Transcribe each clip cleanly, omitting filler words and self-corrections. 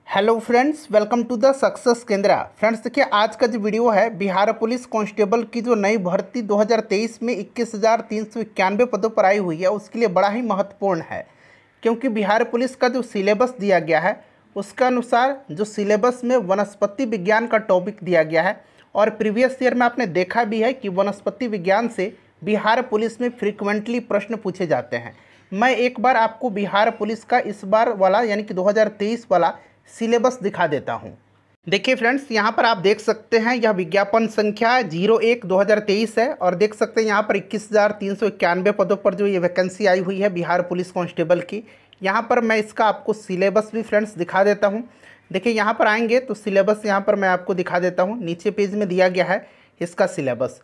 Hello friends, welcome to the success Kendra. Friends देखिए, आज का जो वीडियो है बिहार पुलिस कांस्टेबल की जो नई भर्ती 2023 में 21,391 पदों पर आई हुई है, उसके लिए बड़ा ही महत्वपूर्ण है। क्योंकि बिहार पुलिस का जो सिलेबस दिया गया है उसके अनुसार जो सिलेबस में वनस्पति विज्ञान का टॉपिक दिया गया है, और प्रीवियस ईयर में आपने देखा भी है कि वनस्पति विज्ञान से बिहार पुलिस में फ्रीक्वेंटली प्रश्न पूछे जाते हैं। मैं एक बार आपको बिहार पुलिस का इस बार वाला यानी कि 2023 वाला सिलेबस दिखा देता हूं। देखिए फ्रेंड्स, यहाँ पर आप देख सकते हैं यह विज्ञापन संख्या 01/2023 है, और देख सकते हैं यहाँ पर 21,391 पदों पर जो ये वैकेंसी आई हुई है बिहार पुलिस कांस्टेबल की। यहाँ पर मैं इसका आपको सिलेबस भी फ्रेंड्स दिखा देता हूँ। देखिए यहाँ पर आएंगे तो सिलेबस यहाँ पर मैं आपको दिखा देता हूँ। नीचे पेज में दिया गया है इसका सिलेबस।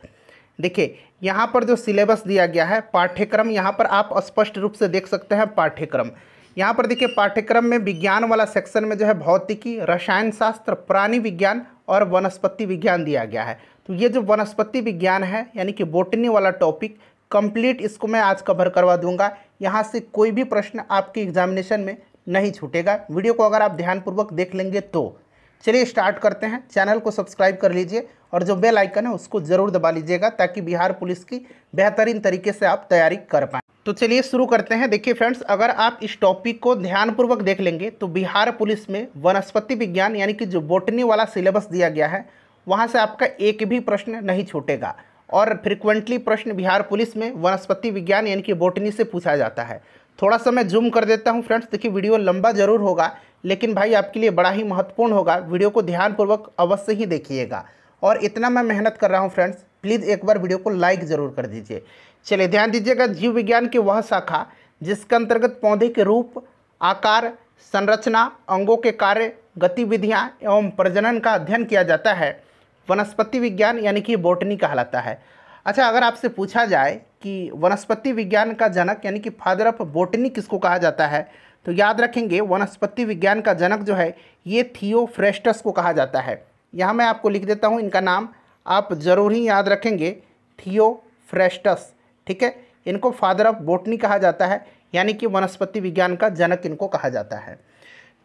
देखिए यहाँ पर जो सिलेबस दिया गया है, पाठ्यक्रम यहाँ पर आप स्पष्ट रूप से देख सकते हैं। पाठ्यक्रम यहाँ पर देखिए, पाठ्यक्रम में विज्ञान वाला सेक्शन में जो है भौतिकी, रसायन शास्त्र, प्राणी विज्ञान और वनस्पति विज्ञान दिया गया है। तो ये जो वनस्पति विज्ञान है यानी कि बोटनी वाला टॉपिक कंप्लीट, इसको मैं आज कवर करवा दूंगा। यहाँ से कोई भी प्रश्न आपके एग्जामिनेशन में नहीं छूटेगा। वीडियो को अगर आप ध्यानपूर्वक देख लेंगे तो चलिए स्टार्ट करते हैं। चैनल को सब्सक्राइब कर लीजिए और जो बेल आइकन है उसको ज़रूर दबा लीजिएगा, ताकि बिहार पुलिस की बेहतरीन तरीके से आप तैयारी कर पाएँ। तो चलिए शुरू करते हैं। देखिए फ्रेंड्स, अगर आप इस टॉपिक को ध्यानपूर्वक देख लेंगे तो बिहार पुलिस में वनस्पति विज्ञान यानी कि जो बोटनी वाला सिलेबस दिया गया है वहाँ से आपका एक भी प्रश्न नहीं छूटेगा। और फ्रिक्वेंटली प्रश्न बिहार पुलिस में वनस्पति विज्ञान यानी कि बोटनी से पूछा जाता है। थोड़ा सा मैं जूम कर देता हूँ फ्रेंड्स। देखिए वीडियो लंबा ज़रूर होगा, लेकिन भाई आपके लिए बड़ा ही महत्वपूर्ण होगा। वीडियो को ध्यानपूर्वक अवश्य ही देखिएगा। और इतना मैं मेहनत कर रहा हूँ फ्रेंड्स, प्लीज़ एक बार वीडियो को लाइक ज़रूर कर दीजिए। चलिए ध्यान दीजिएगा। जीव विज्ञान की वह शाखा जिसके अंतर्गत पौधे के रूप, आकार, संरचना, अंगों के कार्य, गतिविधियाँ एवं प्रजनन का अध्ययन किया जाता है, वनस्पति विज्ञान यानी कि बोटनी कहलाता है। अच्छा, अगर आपसे पूछा जाए कि वनस्पति विज्ञान का जनक यानी कि फादर ऑफ बोटनी किसको कहा जाता है, तो याद रखेंगे वनस्पति विज्ञान का जनक जो है ये थियोफ्रेस्टस को कहा जाता है। यहाँ मैं आपको लिख देता हूँ, इनका नाम आप ज़रूर ही याद रखेंगे, थियोफ्रेस्टस। ठीक है, इनको फादर ऑफ बोटनी कहा जाता है, यानी कि वनस्पति विज्ञान का जनक इनको कहा जाता है।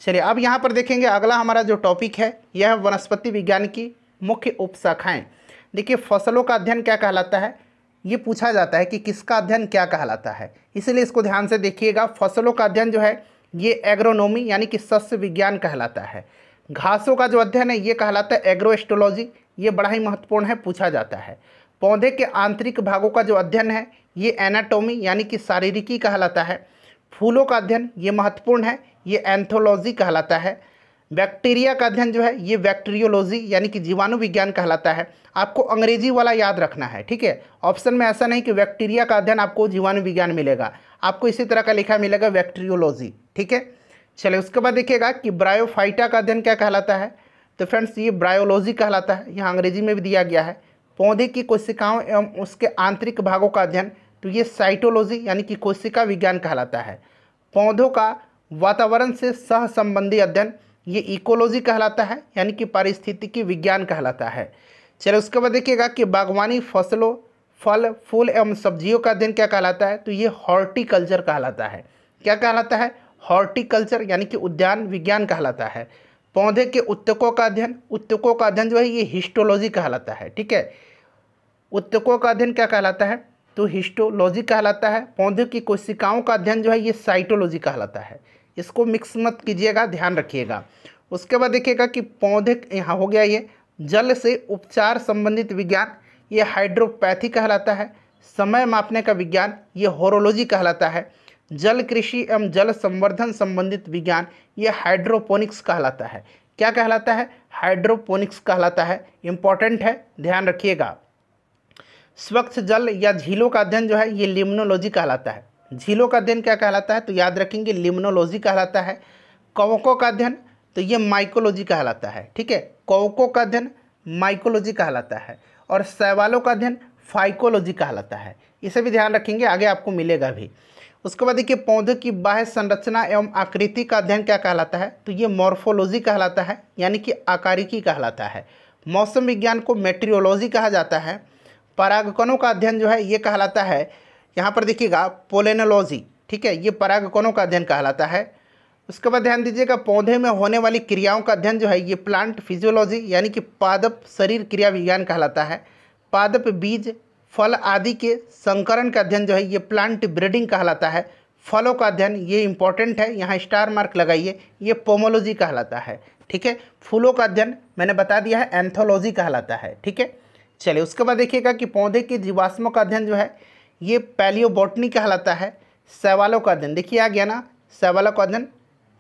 चलिए अब यहाँ पर देखेंगे अगला हमारा जो टॉपिक है यह है वनस्पति विज्ञान की मुख्य उपशाखाएं। देखिए फसलों का अध्ययन क्या कहलाता है, ये पूछा जाता है कि किसका अध्ययन क्या कहलाता है, इसलिए इसको ध्यान से देखिएगा। फसलों का अध्ययन जो है ये एग्रोनॉमी यानी कि सस्य विज्ञान कहलाता है। घासों का जो अध्ययन है ये कहलाता है एग्रोएस्ट्रोलॉजी, ये बड़ा ही महत्वपूर्ण है, पूछा जाता है। पौधे के आंतरिक भागों का जो अध्ययन है ये एनाटॉमी यानी कि शारीरिकी कहलाता है। फूलों का अध्ययन ये महत्वपूर्ण है, ये एंथोलॉजी कहलाता है। बैक्टीरिया का अध्ययन जो है ये बैक्टीरियोलॉजी यानी कि जीवाणु विज्ञान कहलाता है। आपको अंग्रेजी वाला याद रखना है, ठीक है। ऑप्शन में ऐसा नहीं कि बैक्टीरिया का अध्ययन आपको जीवाणु विज्ञान मिलेगा, आपको इसी तरह का लिखा मिलेगा बैक्टीरियोलॉजी, ठीक है। चलिए उसके बाद देखिएगा कि ब्रायोफाइटा का अध्ययन क्या कहलाता है, तो फ्रेंड्स ये ब्रायोलॉजी कहलाता है, यहाँ अंग्रेजी में भी दिया गया है। पौधे की कोशिकाओं एवं उसके आंतरिक भागों का अध्ययन तो ये साइटोलॉजी यानी कि कोशिका विज्ञान कहलाता है। पौधों का वातावरण से सह संबंधी अध्ययन ये इकोलॉजी कहलाता है, यानी कि पारिस्थितिकी विज्ञान कहलाता है। चलिए उसके बाद देखिएगा कि बागवानी फसलों, फल, फूल एवं सब्जियों का अध्ययन क्या कहलाता है, तो ये हॉर्टिकल्चर कहलाता है। क्या कहलाता है, हॉर्टिकल्चर यानी कि उद्यान विज्ञान कहलाता है। पौधे के उत्तकों का अध्ययन, उत्तकों का अध्ययन जो है ये हिस्टोलॉजी कहलाता है, ठीक है। उत्तकों का अध्ययन क्या कहलाता है, तो हिस्टोलॉजी कहलाता है। पौधे की कोशिकाओं का अध्ययन जो है ये साइटोलॉजी कहलाता है। इसको मिक्स मत कीजिएगा, ध्यान रखिएगा। उसके बाद देखिएगा कि पौधे, यहाँ हो गया ये जल से उपचार संबंधित विज्ञान, ये हाइड्रोपैथी कहलाता है। समय मापने का विज्ञान ये होरोलॉजी कहलाता है। जल कृषि एवं जल संवर्धन संबंधित विज्ञान ये हाइड्रोपोनिक्स कहलाता है। क्या कहलाता है, हाइड्रोपोनिक्स कहलाता है। इंपॉर्टेंट है, ध्यान रखिएगा। स्वच्छ जल या झीलों का अध्ययन जो है ये लिम्नोलॉजी कहलाता है। झीलों का अध्ययन क्या कहलाता है, तो याद रखेंगे लिम्नोलॉजी कहलाता है। कवकों का अध्ययन तो ये माइकोलॉजी कहलाता है, ठीक है। कवकों का अध्ययन माइकोलॉजी कहलाता है, और शैवालों का अध्ययन फाइकोलॉजी कहलाता है। इसे भी ध्यान रखेंगे, आगे आपको मिलेगा भी। उसके बाद देखिए पौधों की बाह्य संरचना एवं आकृति का अध्ययन क्या कहलाता है, तो ये मॉर्फोलॉजी कहलाता है, यानी कि आकारिकी कहलाता है। मौसम विज्ञान को मेट्रियोलॉजी कहा जाता है। परागकणों का अध्ययन जो है ये कहलाता है, यहाँ पर देखिएगा पोलेनोलॉजी, ठीक है, ये परागकणों का अध्ययन कहलाता है। उसके बाद ध्यान दीजिएगा, पौधे में होने वाली क्रियाओं का अध्ययन जो है ये प्लांट फिजियोलॉजी यानी कि पादप शरीर क्रिया विज्ञान कहलाता है। पादप बीज फल आदि के संकरण का अध्ययन जो है ये प्लांट ब्रीडिंग कहलाता है। फलों का अध्ययन, ये इंपॉर्टेंट है, यहाँ स्टार मार्क लगाइए, ये पोमोलॉजी कहलाता है। ठीक है, फूलों का अध्ययन मैंने बता दिया है, एंथोलॉजी कहलाता है। ठीक है, चलिए उसके बाद देखिएगा कि पौधे के जीवाश्मों का अध्ययन जो है ये पैलियोबोटनी कहलाता है। शैवालों का अध्ययन देखिए आ गया ना, शैवालों का अध्ययन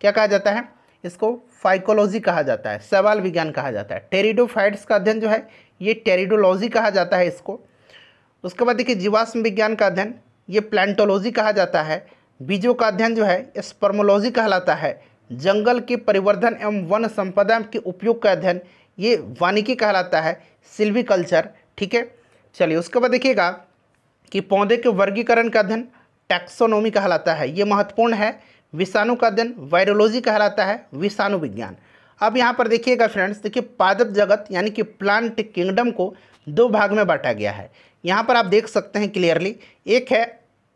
क्या कहा जाता है, इसको फाइकोलॉजी कहा जाता है, शैवाल विज्ञान कहा जाता है। टेरिडोफाइट्स का अध्ययन जो है ये टेरिडोलॉजी कहा जाता है इसको। उसके बाद देखिए जीवाश्म विज्ञान का अध्ययन ये प्लांटोलॉजी कहा जाता है। बीजों का अध्ययन जो है स्पर्मोलॉजी कहलाता है। जंगल के परिवर्धन एवं वन संपदा के उपयोग का अध्ययन ये वानिकी कहलाता है, सिल्वीकल्चर। ठीक है, चलिए उसके बाद देखिएगा कि पौधे के वर्गीकरण का अध्ययन टैक्सोनॉमी कहलाता है, ये महत्वपूर्ण है। विषाणु का अध्ययन वायरोलॉजी कहलाता है, विषाणु विज्ञान। अब यहाँ पर देखिएगा फ्रेंड्स, देखिए पादप जगत यानी कि प्लांट किंगडम को दो भाग में बांटा गया है। यहाँ पर आप देख सकते हैं क्लियरली, एक है,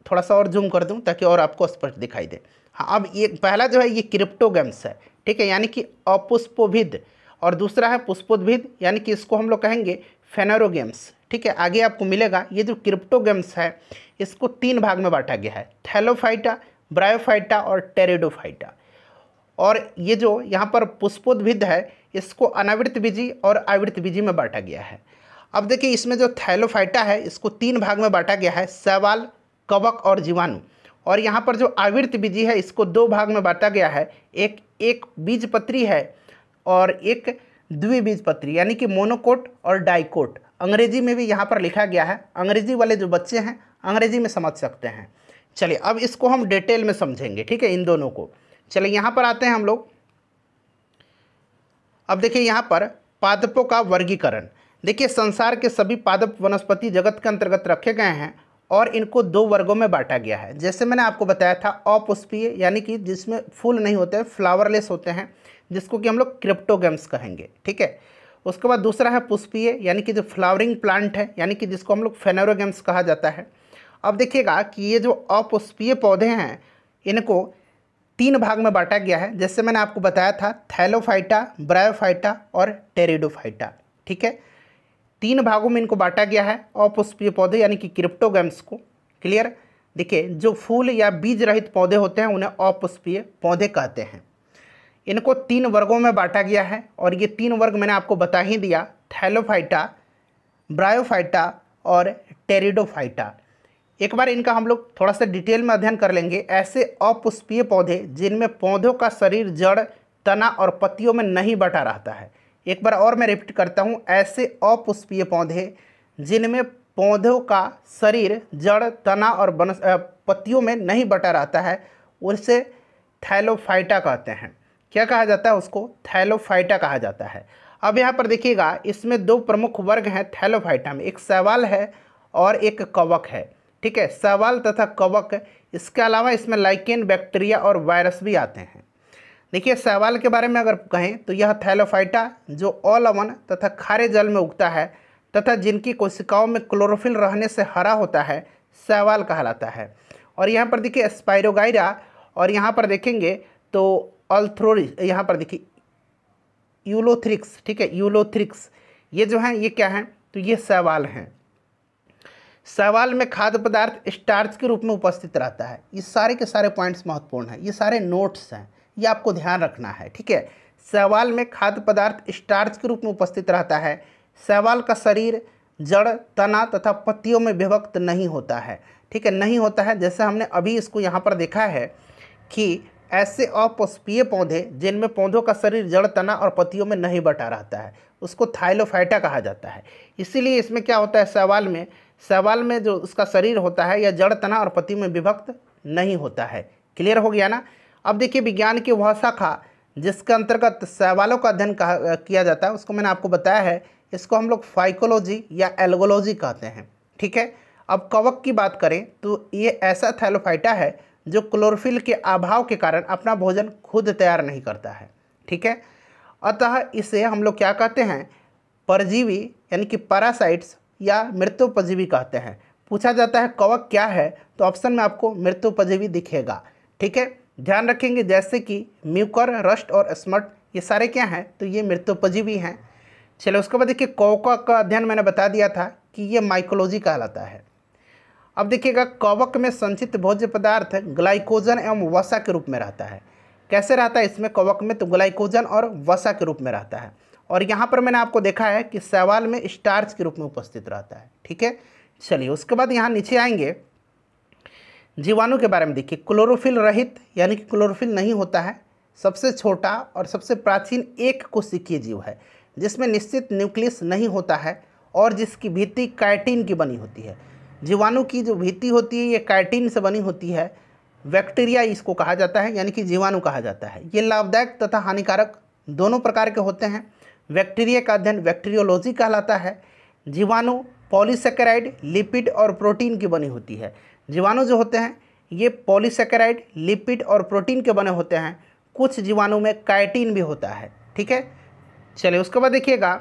थोड़ा सा और जूम कर दूँ ताकि और आपको स्पष्ट दिखाई दे। हाँ, अब ये पहला जो है ये क्रिप्टोगैम्स है, ठीक है, यानी कि अपुष्पोभिद, और दूसरा है पुष्पोद्भिद यानी कि इसको हम लोग कहेंगे फेनेरोगेम्स। ठीक है, आगे आपको मिलेगा। ये जो क्रिप्टोगेम्स है इसको तीन भाग में बांटा गया है, थैलोफाइटा, ब्रायोफाइटा और टेरिडोफाइटा। और ये जो यहाँ पर पुष्पोद्भिद है इसको अनावृत बीजी और आवृत बीजी में बांटा गया है। अब देखिए इसमें जो थैलोफाइटा है इसको तीन भाग में बांटा गया है, शैवाल, कवक और जीवाणु। और यहाँ पर जो आवृत बीजी है इसको दो भाग में बांटा गया है, एक बीजपत्री है और एक द्विबीजपत्री यानी कि मोनोकोट और डाइकोट। अंग्रेजी में भी यहाँ पर लिखा गया है, अंग्रेजी वाले जो बच्चे हैं अंग्रेजी में समझ सकते हैं। चलिए अब इसको हम डिटेल में समझेंगे, ठीक है, इन दोनों को। चलिए यहाँ पर आते हैं हम लोग। अब देखिए यहाँ पर पादपों का वर्गीकरण। देखिए संसार के सभी पादप वनस्पति जगत के अंतर्गत रखे गए हैं और इनको दो वर्गों में बांटा गया है। जैसे मैंने आपको बताया था, अपुष्पीय यानी कि जिसमें फूल नहीं होते हैं, फ्लावरलेस होते हैं, जिसको कि हम लोग क्रिप्टोगेम्स कहेंगे। ठीक है, उसके बाद दूसरा है पुष्पीय यानी कि जो फ्लावरिंग प्लांट है, यानी कि जिसको हम लोग फेनेरोगेम्स कहा जाता है। अब देखिएगा कि ये जो अपुष्पीय पौधे हैं इनको तीन भाग में बांटा गया है। जैसे मैंने आपको बताया था, थैलोफाइटा, ब्रायोफाइटा और टेरिडोफाइटा। ठीक है, तीन भागों में इनको बांटा गया है, अपुष्पीय पौधे यानी कि क्रिप्टोगेम्स को। क्लियर। देखिए जो फूल या बीज रहित पौधे होते हैं उन्हें अपुष्पीय पौधे कहते हैं। इनको तीन वर्गों में बांटा गया है और ये तीन वर्ग मैंने आपको बता ही दिया, थैलोफाइटा, ब्रायोफाइटा और टेरिडोफाइटा। एक बार इनका हम लोग थोड़ा सा डिटेल में अध्ययन कर लेंगे। ऐसे अपुष्पीय पौधे जिनमें पौधों का शरीर जड़, तना और पत्तियों में नहीं बटा रहता है। एक बार और मैं रिपीट करता हूँ, ऐसे अपुष्पीय पौधे जिनमें पौधों का शरीर जड़, तना और पत्तियों में नहीं बटा रहता है उसे थैलोफाइटा कहते हैं। क्या कहा जाता है उसको? थैलोफाइटा कहा जाता है। अब यहाँ पर देखिएगा इसमें दो प्रमुख वर्ग हैं थैलोफाइटा में, एक शैवाल है और एक कवक है। ठीक है, शैवाल तथा कवक, इसके अलावा इसमें लाइकेन, बैक्टीरिया और वायरस भी आते हैं। देखिए शैवाल के बारे में अगर कहें तो यह थैलोफाइटा जो अलवण तथा खारे जल में उगता है तथा जिनकी कोशिकाओं में क्लोरोफिल रहने से हरा होता है, शैवाल कहलाता है। और यहाँ पर देखिए स्पाइरोगाइरा, और यहाँ पर देखेंगे तो अल्थ्रोरिस, यहाँ पर देखिए यूलोथ्रिक्स। ठीक है, यूलोथ्रिक्स ये जो हैं ये क्या हैं? तो ये शैवाल हैं। शैवाल में खाद्य पदार्थ स्टार्च के रूप में उपस्थित रहता है। ये सारे के सारे पॉइंट्स महत्वपूर्ण हैं, ये सारे नोट्स हैं, ये आपको ध्यान रखना है। ठीक है, शैवाल में खाद्य पदार्थ स्टार्च के रूप में उपस्थित रहता है। शैवाल का शरीर जड़, तना तथा पत्तियों में विभक्त नहीं होता है। ठीक है, नहीं होता है। जैसे हमने अभी इसको यहाँ पर देखा है कि ऐसे अपुष्पीय पौधे जिनमें पौधों का शरीर जड़, तना और पत्तियों में नहीं बटा रहता है उसको थैलोफाइटा कहा जाता है। इसीलिए इसमें क्या होता है, शैवाल में जो उसका शरीर होता है या जड़, तना और पत्ती में विभक्त नहीं होता है। क्लियर हो गया ना। अब देखिए विज्ञान की वह शाखा जिसके अंतर्गत शैवालों का अध्ययन किया जाता है उसको मैंने आपको बताया है, इसको हम लोग फाइकोलॉजी या एल्गोलॉजी कहते हैं। ठीक है, अब कवक की बात करें तो ये ऐसा थैलोफाइटा है जो क्लोरोफिल के अभाव के कारण अपना भोजन खुद तैयार नहीं करता है। ठीक है, अतः इसे हम लोग क्या कहते हैं? परजीवी यानी कि पैरासाइट्स या मृत्युपजीवी कहते हैं। पूछा जाता है कवक क्या है तो ऑप्शन में आपको मृत्युपजीवी दिखेगा। ठीक है, ध्यान रखेंगे जैसे कि म्यूकर, रस्ट और स्मट, ये सारे क्या हैं, तो ये मृतोपजीवी हैं। चलो उसके बाद देखिए कवक का अध्ययन मैंने बता दिया था कि ये माइकोलॉजी कहलाता है। अब देखिएगा कवक में संचित भोज्य पदार्थ ग्लाइकोजन एवं वसा के रूप में रहता है। कैसे रहता है इसमें कवक में, तो ग्लाइकोजन और वसा के रूप में रहता है। और यहाँ पर मैंने आपको देखा है कि शैवाल में स्टार्च के रूप में उपस्थित रहता है। ठीक है, चलिए उसके बाद यहाँ नीचे आएंगे जीवाणु के बारे में। देखिए क्लोरोफिल रहित यानी कि क्लोरोफिल नहीं होता है, सबसे छोटा और सबसे प्राचीन एक कोशिकीय जीव है जिसमें निश्चित न्यूक्लियस नहीं होता है और जिसकी भित्ति काइटिन की बनी होती है। जीवाणु की जो भित्ति होती है ये काइटिन से बनी होती है। बैक्टीरिया इसको कहा जाता है, यानी कि जीवाणु कहा जाता है। ये लाभदायक तथा हानिकारक दोनों प्रकार के होते हैं। बैक्टीरिया का अध्ययन बैक्टीरियोलॉजी कहलाता है। जीवाणु पॉलीसेकेराइड, लिपिड और प्रोटीन की बनी होती है। जीवाणु जो होते हैं ये पॉलीसेकेराइड, लिपिड और प्रोटीन के बने होते हैं। कुछ जीवाणु में काइटिन भी होता है। ठीक है, चलिए उसके बाद देखिएगा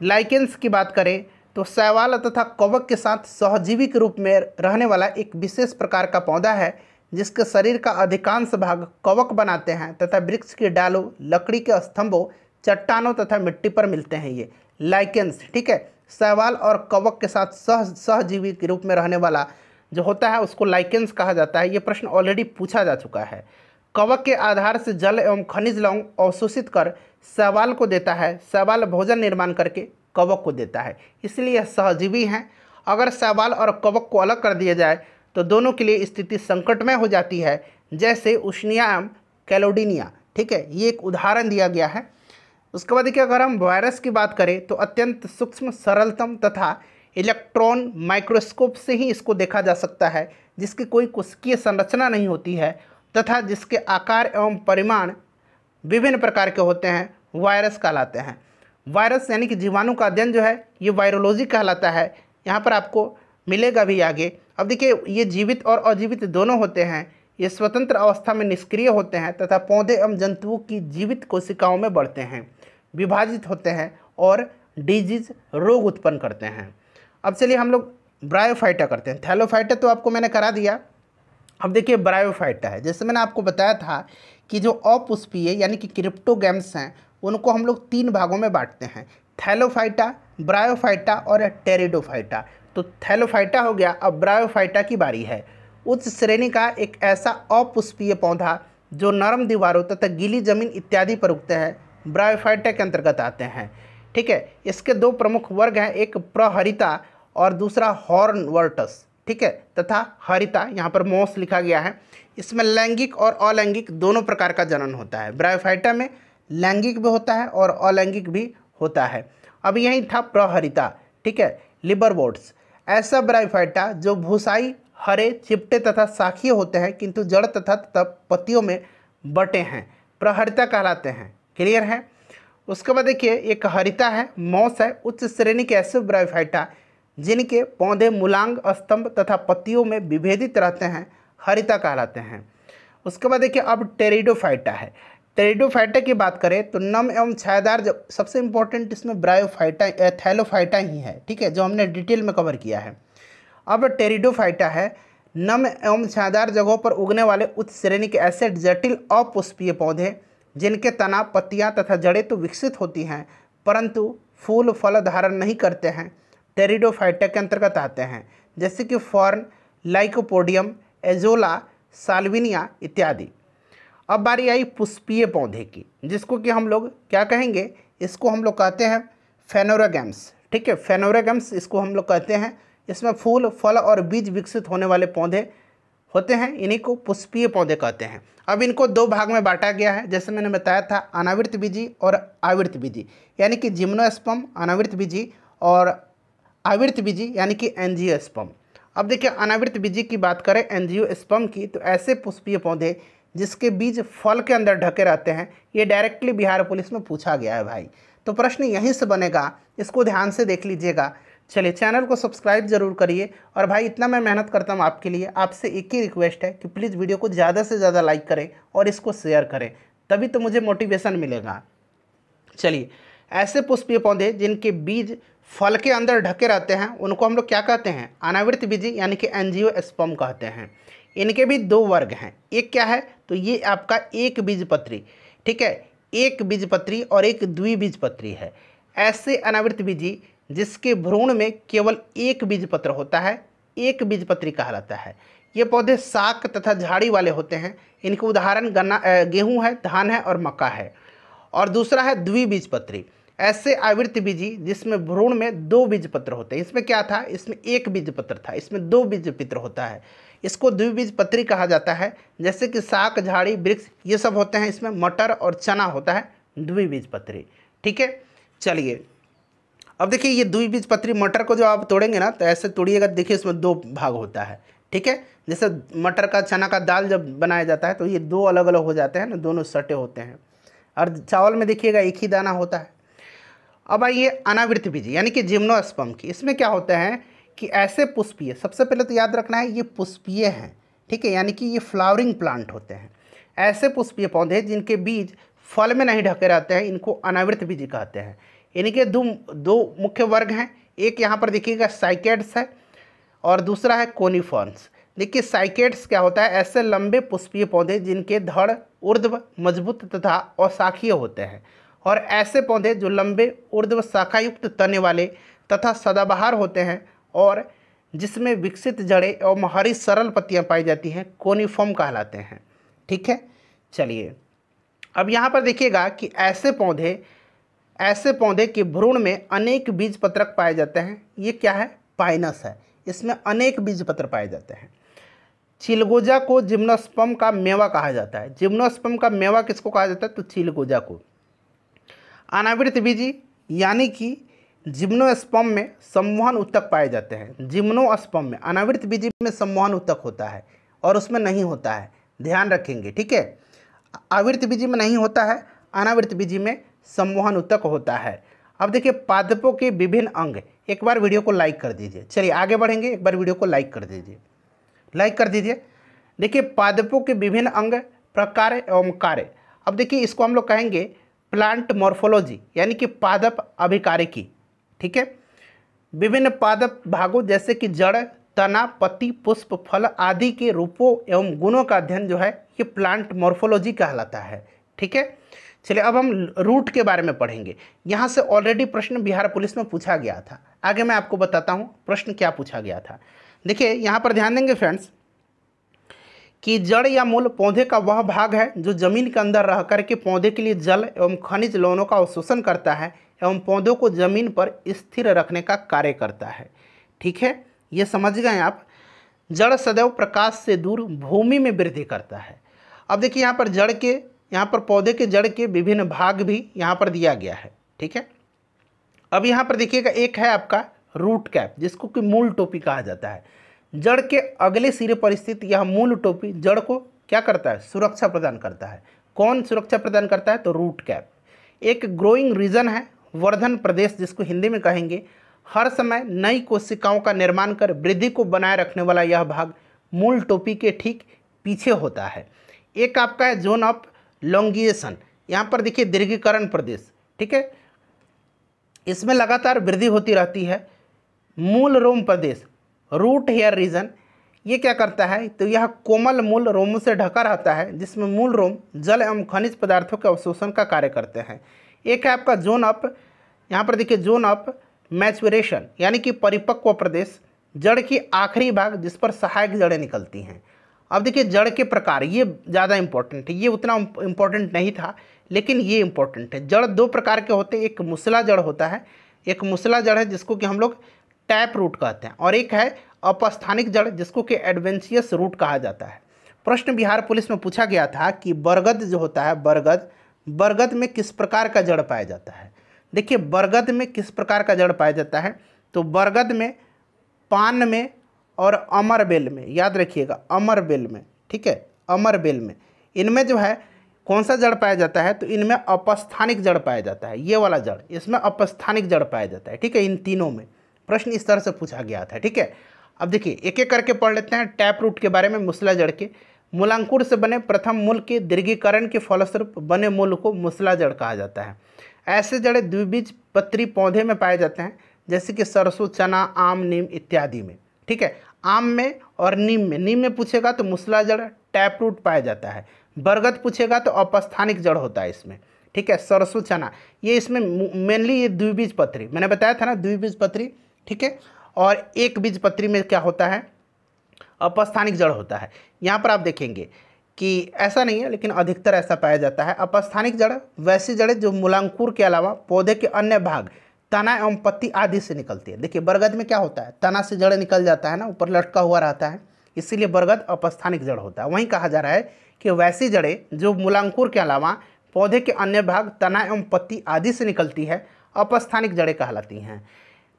लाइकेंस की बात करें तो शैवाल तथा कवक के साथ सहजीवी के रूप में रहने वाला एक विशेष प्रकार का पौधा है जिसके शरीर का अधिकांश भाग कवक बनाते हैं तथा वृक्ष के डालों, लकड़ी के स्तंभों, चट्टानों तथा मिट्टी पर मिलते हैं ये लाइकेंस। ठीक है, शैवाल और कवक के साथ सहजीवी के रूप में रहने वाला जो होता है उसको लाइकेंस कहा जाता है। ये प्रश्न ऑलरेडी पूछा जा चुका है। कवक के आधार से जल एवं खनिज लवण अवशोषित कर शैवाल को देता है। शैवाल भोजन निर्माण करके कवक को देता है, इसलिए सहजीवी हैं। अगर शैवाल और कवक को अलग कर दिया जाए तो दोनों के लिए स्थिति संकटमय हो जाती है, जैसे उष्णिया एवं कैलोडीनिया। ठीक है, ये एक उदाहरण दिया गया है। उसके बाद देखिए अगर हम वायरस की बात करें तो अत्यंत सूक्ष्म, सरलतम तथा इलेक्ट्रॉन माइक्रोस्कोप से ही इसको देखा जा सकता है, जिसकी कोई कोशिकीय संरचना नहीं होती है तथा जिसके आकार एवं परिमाण विभिन्न प्रकार के होते हैं, वायरस कहलाते हैं। वायरस यानी कि जीवाणु का अध्ययन जो है ये वायरोलॉजी कहलाता है। यहाँ पर आपको मिलेगा भी आगे। अब देखिए ये जीवित और अजीवित दोनों होते हैं। ये स्वतंत्र अवस्था में निष्क्रिय होते हैं तथा पौधे एवं जंतुओं की जीवित कोशिकाओं में बढ़ते हैं, विभाजित होते हैं और डिजीज रोग उत्पन्न करते हैं। अब चलिए हम लोग ब्रायोफाइटा करते हैं। थैलोफाइटा तो आपको मैंने करा दिया। अब देखिए ब्रायोफाइटा है, जैसे मैंने आपको बताया था कि जो अपुष्पीय यानी कि क्रिप्टोगैम्स हैं उनको हम लोग 3 भागों में बांटते हैं, थैलोफाइटा, ब्रायोफाइटा और टेरिडोफाइटा। तो थैलोफाइटा हो गया, अब ब्रायोफाइटा की बारी है। उच्च श्रेणी का एक ऐसा अपुष्पीय पौधा जो नरम दीवारों तथा गीली जमीन इत्यादि पर उगते हैं, ब्रायोफाइटा के अंतर्गत आते हैं। ठीक है, इसके 2 प्रमुख वर्ग हैं, एक प्रहरिता और दूसरा हॉर्नवर्टस। ठीक है, तथा हरिता, यहाँ पर मॉस लिखा गया है। इसमें लैंगिक और अलैंगिक दोनों प्रकार का जनन होता है। ब्रायोफाइटा में लैंगिक भी होता है और अलैंगिक भी होता है। अब यही था प्रहरिता। ठीक है, लिबरवोर्ट्स, ऐसा ब्रायोफाइटा जो भूसाई, हरे, चिपटे तथा शाखीय होते हैं किंतु जड़ तथा पत्तियों में बटे हैं, प्रहरिता कहलाते हैं। क्लियर है। उसके बाद देखिए एक हरिता है, मॉस है। उच्च श्रेणी के ऐसे ब्रायोफाइटा जिनके पौधे मूलांग, स्तंभ तथा पत्तियों में विभेदित रहते हैं, हरिता कहलाते हैं। उसके बाद देखिए अब टेरिडोफाइटा है। टेरिडोफाइटा की बात करें तो नम एवं छायादार, सबसे इंपॉर्टेंट इसमें ब्रायोफाइटा थैलोफाइटा ही है। ठीक है, जो हमने डिटेल में कवर किया है। अब टेरिडोफाइटा है नम एवं छायादार जगहों पर उगने वाले उच्च श्रेणी के ऐसे जटिल अपुष्पीय पौधे जिनके तना, पत्तियां तथा जड़ें तो विकसित होती हैं परंतु फूल फल धारण नहीं करते हैं, टेरिडोफाइटा के अंतर्गत आते हैं, जैसे कि फर्न, लाइकोपोडियम, एजोला, साल्विनिया इत्यादि। अब बारी आई पुष्पीय पौधे की, जिसको कि हम लोग क्या कहेंगे, इसको हम लोग कहते हैं फेनोरागैम्स। ठीक है, फेनोरागैम्स इसको हम लोग कहते हैं। इसमें फूल, फल और बीज विकसित होने वाले पौधे होते हैं, इन्हीं को पुष्पीय पौधे कहते हैं। अब इनको 2 भाग में बांटा गया है, जैसे मैंने बताया था, अनावृत बीजी और आवृत बीजी, यानी कि जिम्नोस्पर्म अनावृत बीजी और आवृत बीजी यानी कि एंजियोस्पर्म। अब देखिए अनावृत बीजी की बात करें, एंजियोस्पर्म की, तो ऐसे पुष्पीय पौधे जिसके बीज फल के अंदर ढके रहते हैं, ये डायरेक्टली बिहार पुलिस में पूछा गया है भाई। तो प्रश्न यहीं से बनेगा, इसको ध्यान से देख लीजिएगा। चलिए चैनल को सब्सक्राइब जरूर करिए। और भाई इतना मैं मेहनत करता हूँ आपके लिए, आपसे एक ही रिक्वेस्ट है कि प्लीज़ वीडियो को ज़्यादा से ज़्यादा लाइक करें और इसको शेयर करें, तभी तो मुझे मोटिवेशन मिलेगा। चलिए ऐसे पुष्पीय पौधे जिनके बीज फल के अंदर ढके रहते हैं उनको हम लोग क्या कहते हैं, अनावृत बीजी यानी कि एंजियोस्पर्म कहते हैं। इनके भी दो वर्ग हैं। एक क्या है, तो ये आपका एक बीजपत्री, ठीक है, एक बीजपत्री और एक द्विबीजपत्री है। ऐसे अनावृत बीजी जिसके भ्रूण में केवल एक बीजपत्र होता है, एक बीजपत्री कहलाता है। ये पौधे शाक तथा झाड़ी वाले होते हैं। इनके उदाहरण गेहूँ है, धान है और मक्का है। और दूसरा है द्विबीजपत्री, ऐसे आवृत बीजी जिसमें भ्रूण में दो बीजपत्र होते हैं। इसमें क्या था, इसमें एक बीजपत्र था, इसमें दो बीजपत्र होता है। इसको द्विबीजपत्री कहा जाता है। जैसे कि शाक, झाड़ी, वृक्ष ये सब होते हैं, इसमें मटर और चना होता है द्विबीजपत्री, ठीक है। चलिए अब देखिए, ये द्विबीजपत्री मटर को जो आप तोड़ेंगे ना, तो ऐसे तोड़िएगा, देखिए इसमें दो भाग होता है, ठीक है। जैसे मटर का, चना का दाल जब बनाया जाता है तो ये दो अलग अलग हो जाते हैं ना, दोनों सटे होते हैं। और चावल में देखिएगा एक ही दाना होता है। अब आइए अनावृत बीजी यानी कि जिम्नोस्पर्म की। इसमें क्या होता है कि ऐसे पुष्पीय, सबसे पहले तो याद रखना है ये पुष्पीय हैं, ठीक है, यानी कि ये फ्लावरिंग प्लांट होते हैं। ऐसे पुष्पीय पौधे जिनके बीज फल में नहीं ढके रहते हैं, इनको अनावृत बीजी कहते हैं। इनके दो मुख्य वर्ग हैं। एक यहाँ पर देखिएगा साइकेड्स है और दूसरा है कोनिफॉर्म्स। देखिए साइकेड्स क्या होता है, ऐसे लंबे पुष्पीय पौधे जिनके धड़ ऊर्ध्व, मजबूत तथा अशाखीय होते हैं। और ऐसे पौधे जो लंबे ऊर्ध्व शाखायुक्त तने वाले तथा सदाबहार होते हैं और जिसमें विकसित जड़ें एवं हरी सरल पत्तियां पाई जाती हैं, कोनिफॉर्म कहलाते हैं, ठीक है। चलिए अब यहाँ पर देखिएगा कि ऐसे पौधे के भ्रूण में अनेक बीजपत्रक पाए जाते हैं। ये क्या है, पाइनस है, इसमें अनेक बीजपत्र पाए जाते हैं। चिलगोजा को जिम्नोस्पर्म का मेवा कहा जाता है। जिम्नोस्पर्म का मेवा किसको कहा जाता है, तो चिलगोजा को। अनावृत बीजी यानी कि जिम्नोस्पर्म में संवहन ऊतक पाए जाते हैं। जिम्नोस्पर्म में, अनावृत बीजी में संवहन ऊतक होता है और उसमें नहीं होता है, ध्यान रखेंगे, ठीक है। आवृत बीजी में नहीं होता है, अनावृत बीजी में संवहन ऊतक होता है। अब देखिए पादपों के विभिन्न अंग, एक बार वीडियो को लाइक कर दीजिए। चलिए आगे बढ़ेंगे, एक बार वीडियो को लाइक कर दीजिए। देखिए पादपों के विभिन्न अंग, प्रकार एवं कार्य। अब देखिए इसको हम लोग कहेंगे प्लांट मॉर्फोलॉजी यानी कि पादप अभिकारिकी, ठीक है। विभिन्न पादप भागों जैसे कि जड़, तना, पत्ती, पुष्प, फल आदि के रूपों एवं गुणों का अध्ययन जो है ये प्लांट मॉर्फोलॉजी कहलाता है, ठीक है। चलिए अब हम रूट के बारे में पढ़ेंगे। यहाँ से ऑलरेडी प्रश्न बिहार पुलिस में पूछा गया था। आगे मैं आपको बताता हूँ प्रश्न क्या पूछा गया था। देखिए यहाँ पर ध्यान देंगे फ्रेंड्स कि जड़ या मूल पौधे का वह भाग है जो जमीन के अंदर रह करके पौधे के लिए जल एवं खनिज लवणों का अवशोषण करता है एवं पौधों को जमीन पर स्थिर रखने का कार्य करता है, ठीक है। ये समझ गए आप। जड़ सदैव प्रकाश से दूर भूमि में वृद्धि करता है। अब देखिए यहाँ पर पौधे के जड़ के विभिन्न भाग भी यहाँ पर दिया गया है, ठीक है। अब यहाँ पर देखिएगा एक है आपका रूट कैप जिसको कि मूल टोपी कहा जाता है। जड़ के अगले सिरे पर स्थित यह मूल टोपी जड़ को क्या करता है, सुरक्षा प्रदान करता है। कौन सुरक्षा प्रदान करता है, तो रूट कैप। एक ग्रोइंग रीजन है, वर्धन प्रदेश जिसको हिंदी में कहेंगे। हर समय नई कोशिकाओं का निर्माण कर वृद्धि को बनाए रखने वाला यह भाग मूल टोपी के ठीक पीछे होता है। एक आपका है जोन ऑफ लॉन्गिएशन, यहाँ पर देखिए दीर्घीकरण प्रदेश, ठीक है, इसमें लगातार वृद्धि होती रहती है। मूल रोम प्रदेश, रूट हेयर रीजन, ये क्या करता है, तो यह कोमल मूल रोमों से ढका रहता है जिसमें मूल रोम जल एवं खनिज पदार्थों के अवशोषण का कार्य करते हैं। एक है आपका जोन ऑफ, यहाँ पर देखिए जोन ऑफ मैच्योरेशन यानी कि परिपक्व प्रदेश, जड़ की आखिरी भाग जिस पर सहायक जड़ें निकलती हैं। अब देखिए जड़ के प्रकार, ये ज़्यादा इंपॉर्टेंट है, ये उतना इम्पोर्टेंट नहीं था लेकिन ये इंपॉर्टेंट है। जड़ दो प्रकार के होते हैं, एक मुसला जड़ होता है, एक मुसला जड़ है जिसको कि हम लोग टैप रूट कहते हैं, और एक है अपस्थानिक जड़ जिसको कि एडवेंशियस रूट कहा जाता है। प्रश्न बिहार पुलिस में पूछा गया था कि बरगद जो होता है, बरगद में किस प्रकार का जड़ पाया जाता है। देखिए बरगद में किस प्रकार का जड़ पाया जाता है, तो बरगद में, पान में और अमरबेल में, याद रखिएगा अमरबेल में, ठीक है, अमरबेल में, इनमें जो है कौन सा जड़ पाया जाता है, तो इनमें अपस्थानिक जड़ पाया जाता है। ये वाला जड़, इसमें अपस्थानिक जड़ पाया जाता है, ठीक है। इन तीनों में प्रश्न इस तरह से पूछा गया था, ठीक है। अब देखिए एक एक करके पढ़ लेते हैं टैप रूट के बारे में। मुसला जड़ के, मूलांकुर से बने प्रथम मूल के दीर्घीकरण के फलस्वरूप बने मूल को मुसला जड़ कहा जाता है। ऐसे जड़ें द्विबीजपत्री पौधे में पाए जाते हैं जैसे कि सरसों, चना, आम, नीम इत्यादि में, ठीक है। आम में और नीम में पूछेगा तो मूसला जड़ टैप रूट पाया जाता है। बरगद पूछेगा तो अपस्थानिक जड़ होता है इसमें, ठीक है। सरसों चना ये इसमें मेनली ये द्विबीजपत्री, मैंने बताया था ना द्विबीजपत्री, ठीक है। और एक बीजपत्री में क्या होता है, अपस्थानिक जड़ होता है। यहाँ पर आप देखेंगे कि ऐसा नहीं है लेकिन अधिकतर ऐसा पाया जाता है। अपस्थानिक जड़ वैसी जड़ें जो मूलांकुर के अलावा पौधे के अन्य भाग तना एवं पत्ती आदि से निकलती है। देखिए बरगद में क्या होता है, तना से जड़ निकल जाता है ना, ऊपर लटका हुआ रहता है, इसीलिए बरगद अपस्थानिक जड़ होता है। वहीं कहा जा रहा है कि वैसी जड़ें जो मूलांकुर के अलावा पौधे के अन्य भाग तना एवं पत्ती आदि से निकलती है अपस्थानिक जड़ें कहलाती हैं,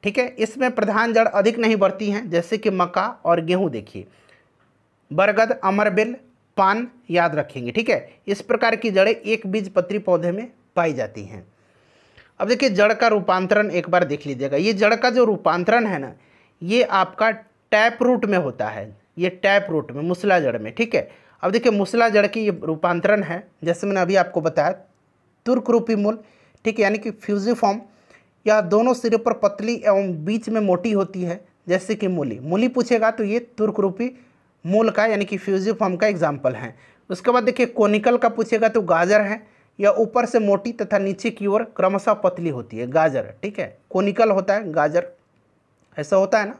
ठीक है। इसमें प्रधान जड़ अधिक नहीं बढ़ती हैं, जैसे कि मक्का और गेहूँ। देखिए बरगद, अमरबेल, पान याद रखेंगे, ठीक है। इस प्रकार की जड़ें एक बीजपत्री पौधे में पाई जाती हैं। अब देखिए जड़ का रूपांतरण एक बार देख लीजिएगा। ये जड़ का जो रूपांतरण है ना, ये आपका टैप रूट में होता है, ये टैप रूट में, मूसला जड़ में, ठीक है। अब देखिए मूसला जड़ की ये रूपांतरण है, जैसे मैंने अभी आपको बताया, तुर्क रूपी मूल, ठीक है, यानी कि फ्यूजिफॉर्म। यह दोनों सिरे पर पतली एवं बीच में मोटी होती है, जैसे कि मूली। मूली पूछेगा तो ये तुर्क रूपी मूल का यानी कि फ्यूजिफॉर्म का एग्जाम्पल है। उसके बाद देखिए कोनिकल का पूछेगा तो गाजर है। यह ऊपर से मोटी तथा नीचे की ओर क्रमशः पतली होती है, गाजर, ठीक है। कोनिकल होता है गाजर, ऐसा होता है ना।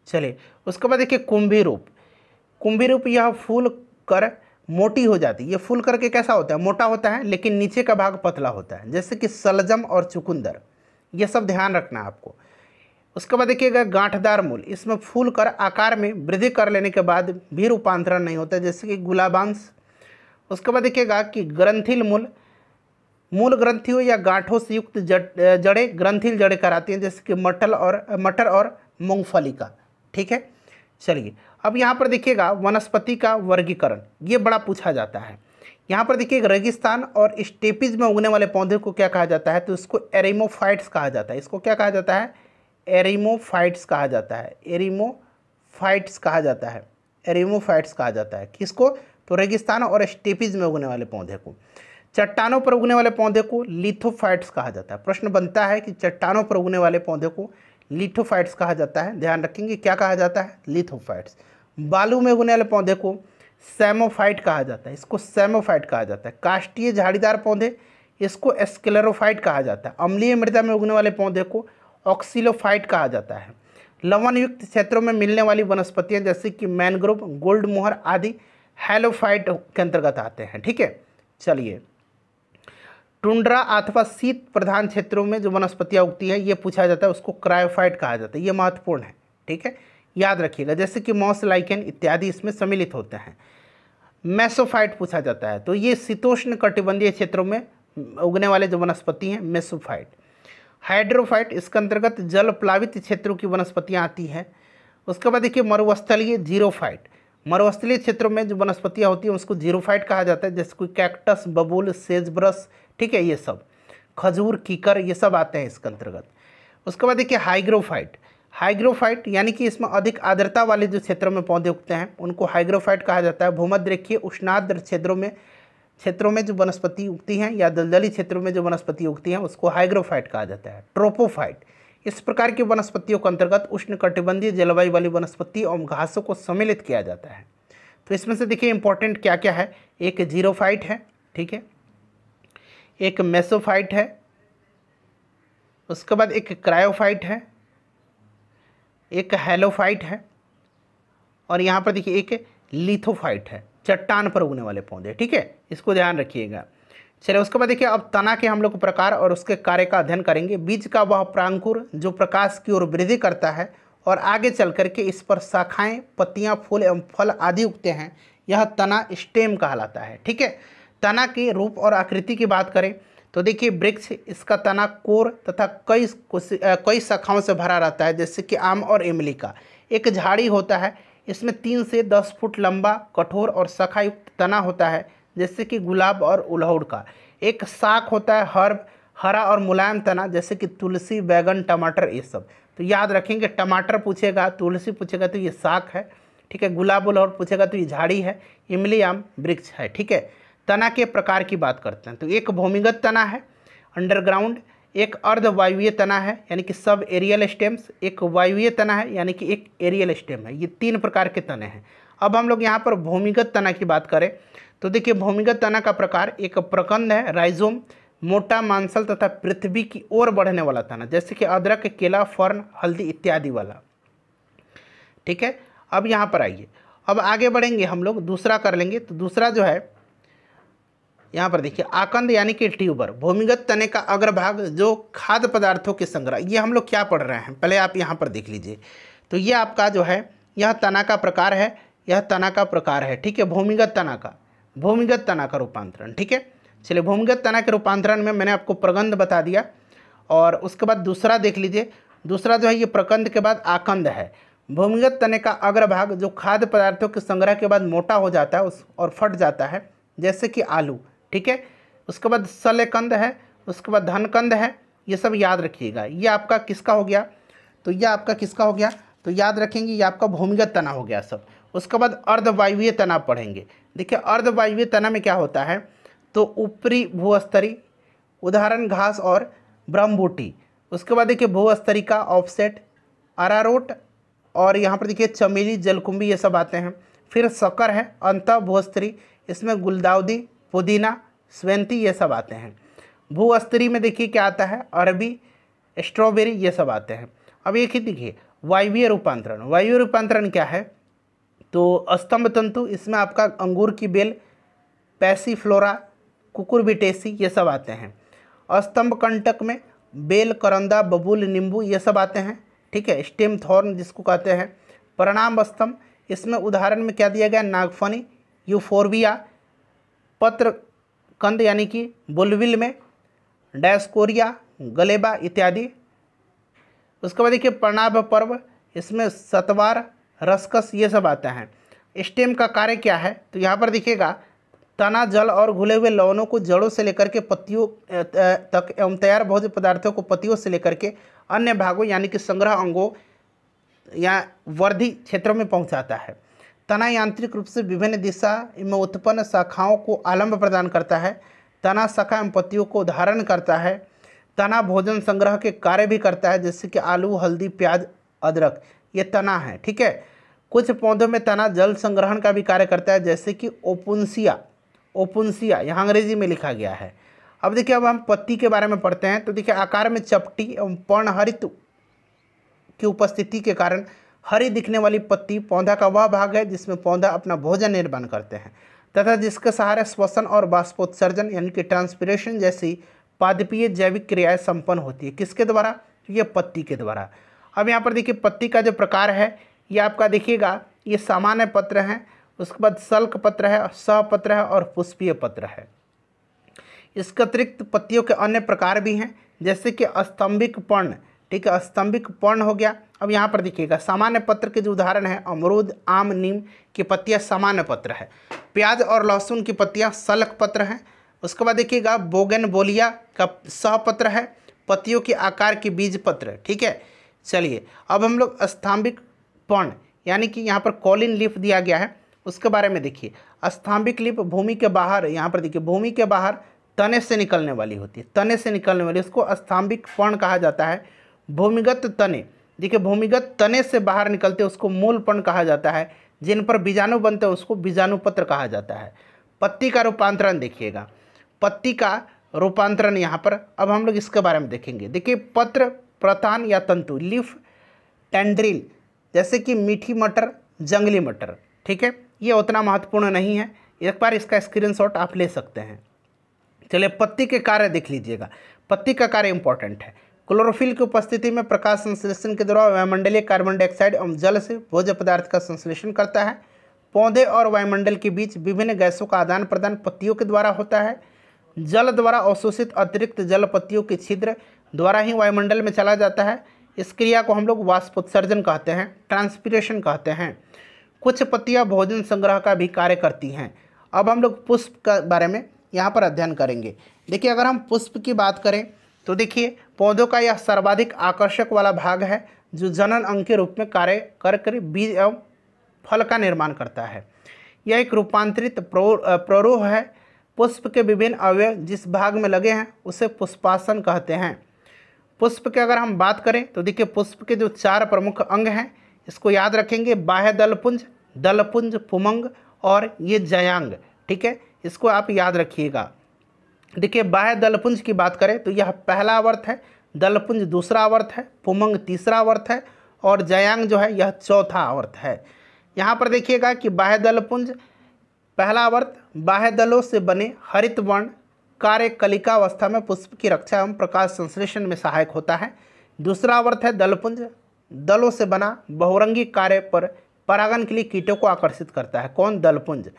चलिए उसके बाद देखिए कुंभी रूप। कुंभी रूप यह फूल कर मोटी हो जाती है। ये फूल करके कैसा होता है, मोटा होता है, लेकिन नीचे का भाग पतला होता है, जैसे कि सलजम और चुकंदर। ये सब ध्यान रखना है आपको। उसके बाद देखिएगा गांठदार मूल। इसमें फूल कर आकार में वृद्धि कर लेने के बाद भी रूपांतरण नहीं होता, जैसे कि गुलाबांश। उसके बाद देखिएगा कि ग्रंथिल मूल, मूल ग्रंथियों या गांठों से युक्त जड़ें ग्रंथिल जड़ें कराती हैं, जैसे कि मटर और मूंगफली का, ठीक है। चलिए अब यहाँ पर देखिएगा वनस्पति का वर्गीकरण, ये बड़ा पूछा जाता है। यहाँ पर देखिए रेगिस्तान और स्टेपीज में उगने वाले पौधे को क्या कहा जाता है, तो इसको एरिमोफाइट्स कहा जाता है। इसको क्या कहा जाता है, एरिमोफाइट्स कहा जाता है, एरिमोफाइट्स कहा जाता है, एरिमोफाइट्स कहा जाता है। किसको, तो रेगिस्तान और स्टेपीज में उगने वाले पौधे को। चट्टानों पर उगने वाले पौधे को लिथोफाइट्स कहा जाता है। प्रश्न बनता है कि चट्टानों पर उगने वाले पौधे को लिथोफाइट्स कहा जाता है, ध्यान रखेंगे क्या कहा जाता है, लिथोफाइट्स। बालू में उगने वाले पौधे को सैमोफाइट कहा जाता है, इसको सैमोफाइट कहा जाता है। काष्ठीय झाड़ीदार पौधे, इसको स्क्लेरोफाइट कहा जाता है। अम्लीय मृदा में उगने वाले पौधे को ऑक्सिलोफाइट कहा जाता है। लवण युक्त क्षेत्रों में मिलने वाली वनस्पतियां जैसे कि मैनग्रोव, गोल्ड मोहर आदि हैलोफाइट के अंतर्गत आते हैं, ठीक है। चलिए टुंड्रा अथवा शीत प्रधान क्षेत्रों में जो वनस्पतियां उगती है ये पूछा जाता है, उसको क्रायोफाइट कहा जाता है। ये महत्वपूर्ण है, ठीक है, याद रखिएगा, जैसे कि मॉस, लाइकेन इत्यादि इसमें सम्मिलित होते हैं। मेसोफाइट पूछा जाता है, तो ये शीतोष्ण कटिबंधीय क्षेत्रों में उगने वाले जो वनस्पति हैं, मेसोफाइट। हाइड्रोफाइट, इसके अंतर्गत जल प्लावित क्षेत्रों की वनस्पतियाँ आती हैं। उसके बाद देखिए मरुस्थलीय जीरोफाइट, मरुस्थलीय क्षेत्रों में जो वनस्पतियाँ होती हैं उसको जीरोफाइट कहा जाता है, जैसे कोई कैक्टस, बबूल, सेजब्रस, ठीक है, ये सब, खजूर, कीकर, ये सब आते हैं इसके अंतर्गत। उसके बाद देखिए हाइग्रोफाइट, हाइग्रोफाइट यानी कि इसमें अधिक आर्द्रता वाले जो क्षेत्रों में पौधे उगते हैं उनको हाइग्रोफाइट कहा जाता है। भूमध्य रेखीय उष्णार्द्र क्षेत्रों में जो वनस्पति उगती हैं या दलदली क्षेत्रों में जो वनस्पति उगती हैं उसको हाइग्रोफाइट कहा जाता है। ट्रोपोफाइट, इस प्रकार की वनस्पतियों के अंतर्गत उष्णकटिबंधीय जलवायु वाली वनस्पति और घासों को सम्मिलित किया जाता है। तो इसमें से देखिए इंपॉर्टेंट क्या क्या है, एक जीरोफाइट है, ठीक है, एक मेसोफाइट है, उसके बाद एक क्रायोफाइट है, एक हैलोफाइट है, और यहाँ पर देखिए एक लिथोफाइट है, चट्टान पर उगने वाले पौधे, ठीक है, इसको ध्यान रखिएगा। चलिए उसके बाद देखिए अब तना के हम लोग प्रकार और उसके कार्य का अध्ययन करेंगे। बीज का वह प्रांकुर जो प्रकाश की ओर वृद्धि करता है और आगे चल करके इस पर शाखाएं, पत्तियां, फूल एवं फल आदि उगते हैं, यह तना स्टेम कहलाता है, ठीक है। तना के रूप और आकृति की बात करें तो देखिए वृक्ष, इसका तना कोर तथा कई शाखाओं से भरा रहता है, जैसे कि आम और इमली का। एक झाड़ी होता है, इसमें 3 से 10 फुट लंबा, कठोर और शाखायुक्त तना होता है, जैसे कि गुलाब और उड़हुल का। एक शाख होता है हरा और मुलायम तना, जैसे कि तुलसी, बैगन, टमाटर, ये सब। तो याद रखेंगे, टमाटर पूछेगा, तुलसी पूछेगा तो ये शाख है, ठीक है, गुलाब उड़हुल पूछेगा तो ये झाड़ी है, इमली आम वृक्ष है, ठीक है। तना के प्रकार की बात करते हैं तो एक भूमिगत तना है, अंडरग्राउंड, एक अर्ध वायुवीय तना है यानी कि सब एरियल स्टेम्स, एक वायुवीय तना है यानी कि एक एरियल स्टेम है। ये 3 प्रकार के तने हैं। अब हम लोग यहाँ पर भूमिगत तना की बात करें तो देखिए भूमिगत तना का प्रकार एक प्रकंद है, राइजोम, मोटा मांसल तथा पृथ्वी की ओर बढ़ने वाला तना, जैसे कि अदरक, केला, फर्न, हल्दी इत्यादि वाला। ठीक है, अब यहाँ पर आइए, अब आगे बढ़ेंगे हम लोग, दूसरा कर लेंगे। तो दूसरा जो है यहाँ पर देखिए आकंद यानी कि ट्यूबर, भूमिगत तने का अग्रभाग जो खाद्य पदार्थों के संग्रह। ये हम लोग क्या पढ़ रहे हैं पहले आप यहाँ पर देख लीजिए। तो ये आपका जो है यह तना का प्रकार है, यह तना का प्रकार है। ठीक है, भूमिगत तना का रूपांतरण। ठीक है, चलिए भूमिगत तना के रूपांतरण में मैंने आपको प्रगंध बता दिया। और उसके बाद दूसरा देख लीजिए, दूसरा जो है ये प्रकंद के बाद आकंद है। भूमिगत तने का अग्रभाग जो खाद्य पदार्थों के संग्रह के बाद मोटा हो जाता है और फट जाता है, जैसे कि आलू। ठीक है, उसके बाद शल्यकंद है, उसके बाद धनकंद है। ये सब याद रखिएगा। ये आपका किसका हो गया, तो ये आपका किसका हो गया, तो याद रखेंगे ये आपका भूमिगत तना हो गया सब। उसके बाद अर्धवायुवीय तना पढ़ेंगे। देखिए अर्धवायुवीय तना में क्या होता है, तो ऊपरी भूस्तरी, उदाहरण घास और ब्रह्मबूटी। उसके बाद देखिए भूस्तरी का ऑफसेट, अरारोट, और यहाँ पर देखिए चमेली, जलकुंभी, ये सब आते हैं। फिर शक्कर है, अंतः भूस्तरी, इसमें गुलदाउदी, पुदीना, स्वेंती, ये सब आते हैं। भूस्तरी में देखिए क्या आता है, अरबी, स्ट्रॉबेरी, ये सब आते हैं। अब एक ही देखिए वायवीय रूपांतरण। वायवीय रूपांतरण क्या है, तो स्तंभ तंतु, इसमें आपका अंगूर की बेल, पैसीफ्लोरा, कुकुरबिटेसी, ये सब आते हैं। स्तंभ कंटक में बेल, करंदा, बबूल, नींबू, ये सब आते हैं। ठीक है, स्टेम थॉर्न जिसको कहते हैं। परिणाम स्तंभ, इसमें उदाहरण में क्या दिया गया, नागफनी, यूफोर्बिया, पत्र कंद यानी कि बुलविल में डायस्कोरिया, गलेबा इत्यादि। उसके बाद देखिए प्रणाभ पर्व, इसमें सतवार, रसकस, ये सब आता है। स्टेम का कार्य क्या है, तो यहाँ पर देखिएगा तना जल और घुले हुए लवणों को जड़ों से लेकर के पत्तियों तक एवं तैयार भोज्य पदार्थों को पत्तियों से लेकर के अन्य भागों यानी कि संग्रह अंगों या वर्धी क्षेत्रों में पहुँचाता है। तना यांत्रिक रूप से विभिन्न दिशा में उत्पन्न शाखाओं को आलंब प्रदान करता है। तना शाखा एवं पत्तियों को धारण करता है। तना भोजन संग्रह के कार्य भी करता है, जैसे कि आलू, हल्दी, प्याज, अदरक, ये तना है। ठीक है, कुछ पौधों में तना जल संग्रहण का भी कार्य करता है, जैसे कि ओपुंसिया यहाँ अंग्रेजी में लिखा गया है। अब देखिए अब हम पत्ती के बारे में पढ़ते हैं। तो देखिए आकार में चपटी एवं पर्णहरित की उपस्थिति के कारण हरी दिखने वाली पत्ती पौधा का वह भाग है जिसमें पौधा अपना भोजन निर्माण करते हैं तथा जिसके सहारे श्वसन और बाष्पोत्सर्जन यानी कि ट्रांसपिरेशन जैसी पादपीय जैविक क्रियाएं संपन्न होती है। किसके द्वारा, ये पत्ती के द्वारा। अब यहाँ पर देखिए पत्ती का जो प्रकार है ये आपका देखिएगा, ये सामान्य पत्र हैं, उसके बाद सल्क पत्र है, सहपत्र है और पुष्पीय पत्र है। इसके अतिरिक्त पत्तियों के अन्य प्रकार भी हैं, जैसे कि स्तंभिक पर्ण। ठीक है, स्तंभिक पर्ण हो गया। अब यहाँ पर देखिएगा सामान्य पत्र के जो उदाहरण है, अमरूद, आम, नीम की पत्तियाँ सामान्य पत्र है। प्याज और लहसुन की पत्तियाँ सल्क पत्र हैं। उसके बाद देखिएगा बोगनवेलिया का सहपत्र है, पत्तियों के आकार की बीज पत्र। ठीक है, चलिए अब हम लोग स्तंभिक पर्ण यानी कि यहाँ पर कॉलिन लीफ दिया गया है, उसके बारे में देखिए। स्तंभिक लीफ भूमि के बाहर, यहाँ पर देखिए भूमि के बाहर तने से निकलने वाली होती है, तने से निकलने वाली, उसको स्तंभिक पर्ण कहा जाता है। भूमिगत तने, देखिए भूमिगत तने से बाहर निकलते उसको मूल पर्ण कहा जाता है। जिन पर बीजाणु बनते हैं उसको बीजाणुपत्र कहा जाता है। पत्ती का रूपांतरण देखिएगा, पत्ती का रूपांतरण यहाँ पर अब हम लोग इसके बारे में देखेंगे। देखिए पत्र, प्रतान या तंतु, लीफ, टेंड्रिल, जैसे कि मीठी मटर, जंगली मटर। ठीक है, ये उतना महत्वपूर्ण नहीं है, एक बार इसका स्क्रीनशॉट आप ले सकते हैं। चलिए पत्ती के कार्य देख लीजिएगा। पत्ती का कार्य इंपॉर्टेंट है। क्लोरोफिल की उपस्थिति में प्रकाश संश्लेषण के दौरान वायुमंडलीय कार्बन डाइऑक्साइड एवं जल से भोज्य पदार्थ का संश्लेषण करता है। पौधे और वायुमंडल के बीच विभिन्न गैसों का आदान प्रदान पत्तियों के द्वारा होता है। जल द्वारा अवशोषित अतिरिक्त जल पत्तियों के छिद्र द्वारा ही वायुमंडल में चला जाता है। इस क्रिया को हम लोग वाष्पोत्सर्जन कहते हैं, ट्रांसपिरेशन कहते हैं। कुछ पत्तियां भोजन संग्रह का भी कार्य करती हैं। अब हम लोग पुष्प के बारे में यहाँ पर अध्ययन करेंगे। देखिए अगर हम पुष्प की बात करें तो देखिए पौधों का यह सर्वाधिक आकर्षक वाला भाग है जो जनन अंग के रूप में कार्य कर बीज एवं फल का निर्माण करता है। यह एक रूपांतरित प्ररोह है। पुष्प के विभिन्न अवयव जिस भाग में लगे हैं उसे पुष्पासन कहते हैं। पुष्प के अगर हम बात करें तो देखिए पुष्प के जो 4 प्रमुख अंग हैं इसको याद रखेंगे, बाह्य दलपुंज, दलपुंज, पुमंग और ये जयांग। ठीक है, इसको आप याद रखिएगा। देखिए बाह्य दलपुंज की बात करें तो यह पहला आवर्त है, दलपुंज दूसरा आवर्त है, पुमंग तीसरा आवर्त है और जयांग जो है यह चौथा आवर्त है। यहाँ पर देखिएगा कि बाह्य दलपुंज पहला आवर्त बाह्य दलों से बने हरित वर्ण कार्य कलिका अवस्था में पुष्प की रक्षा एवं प्रकाश संश्लेषण में सहायक होता है। दूसरा आवर्त है दलपुंज, दलों से बना बहुरंगी कार्य पर परागन के लिए कीटों को आकर्षित करता है। कौन? दलपुंज।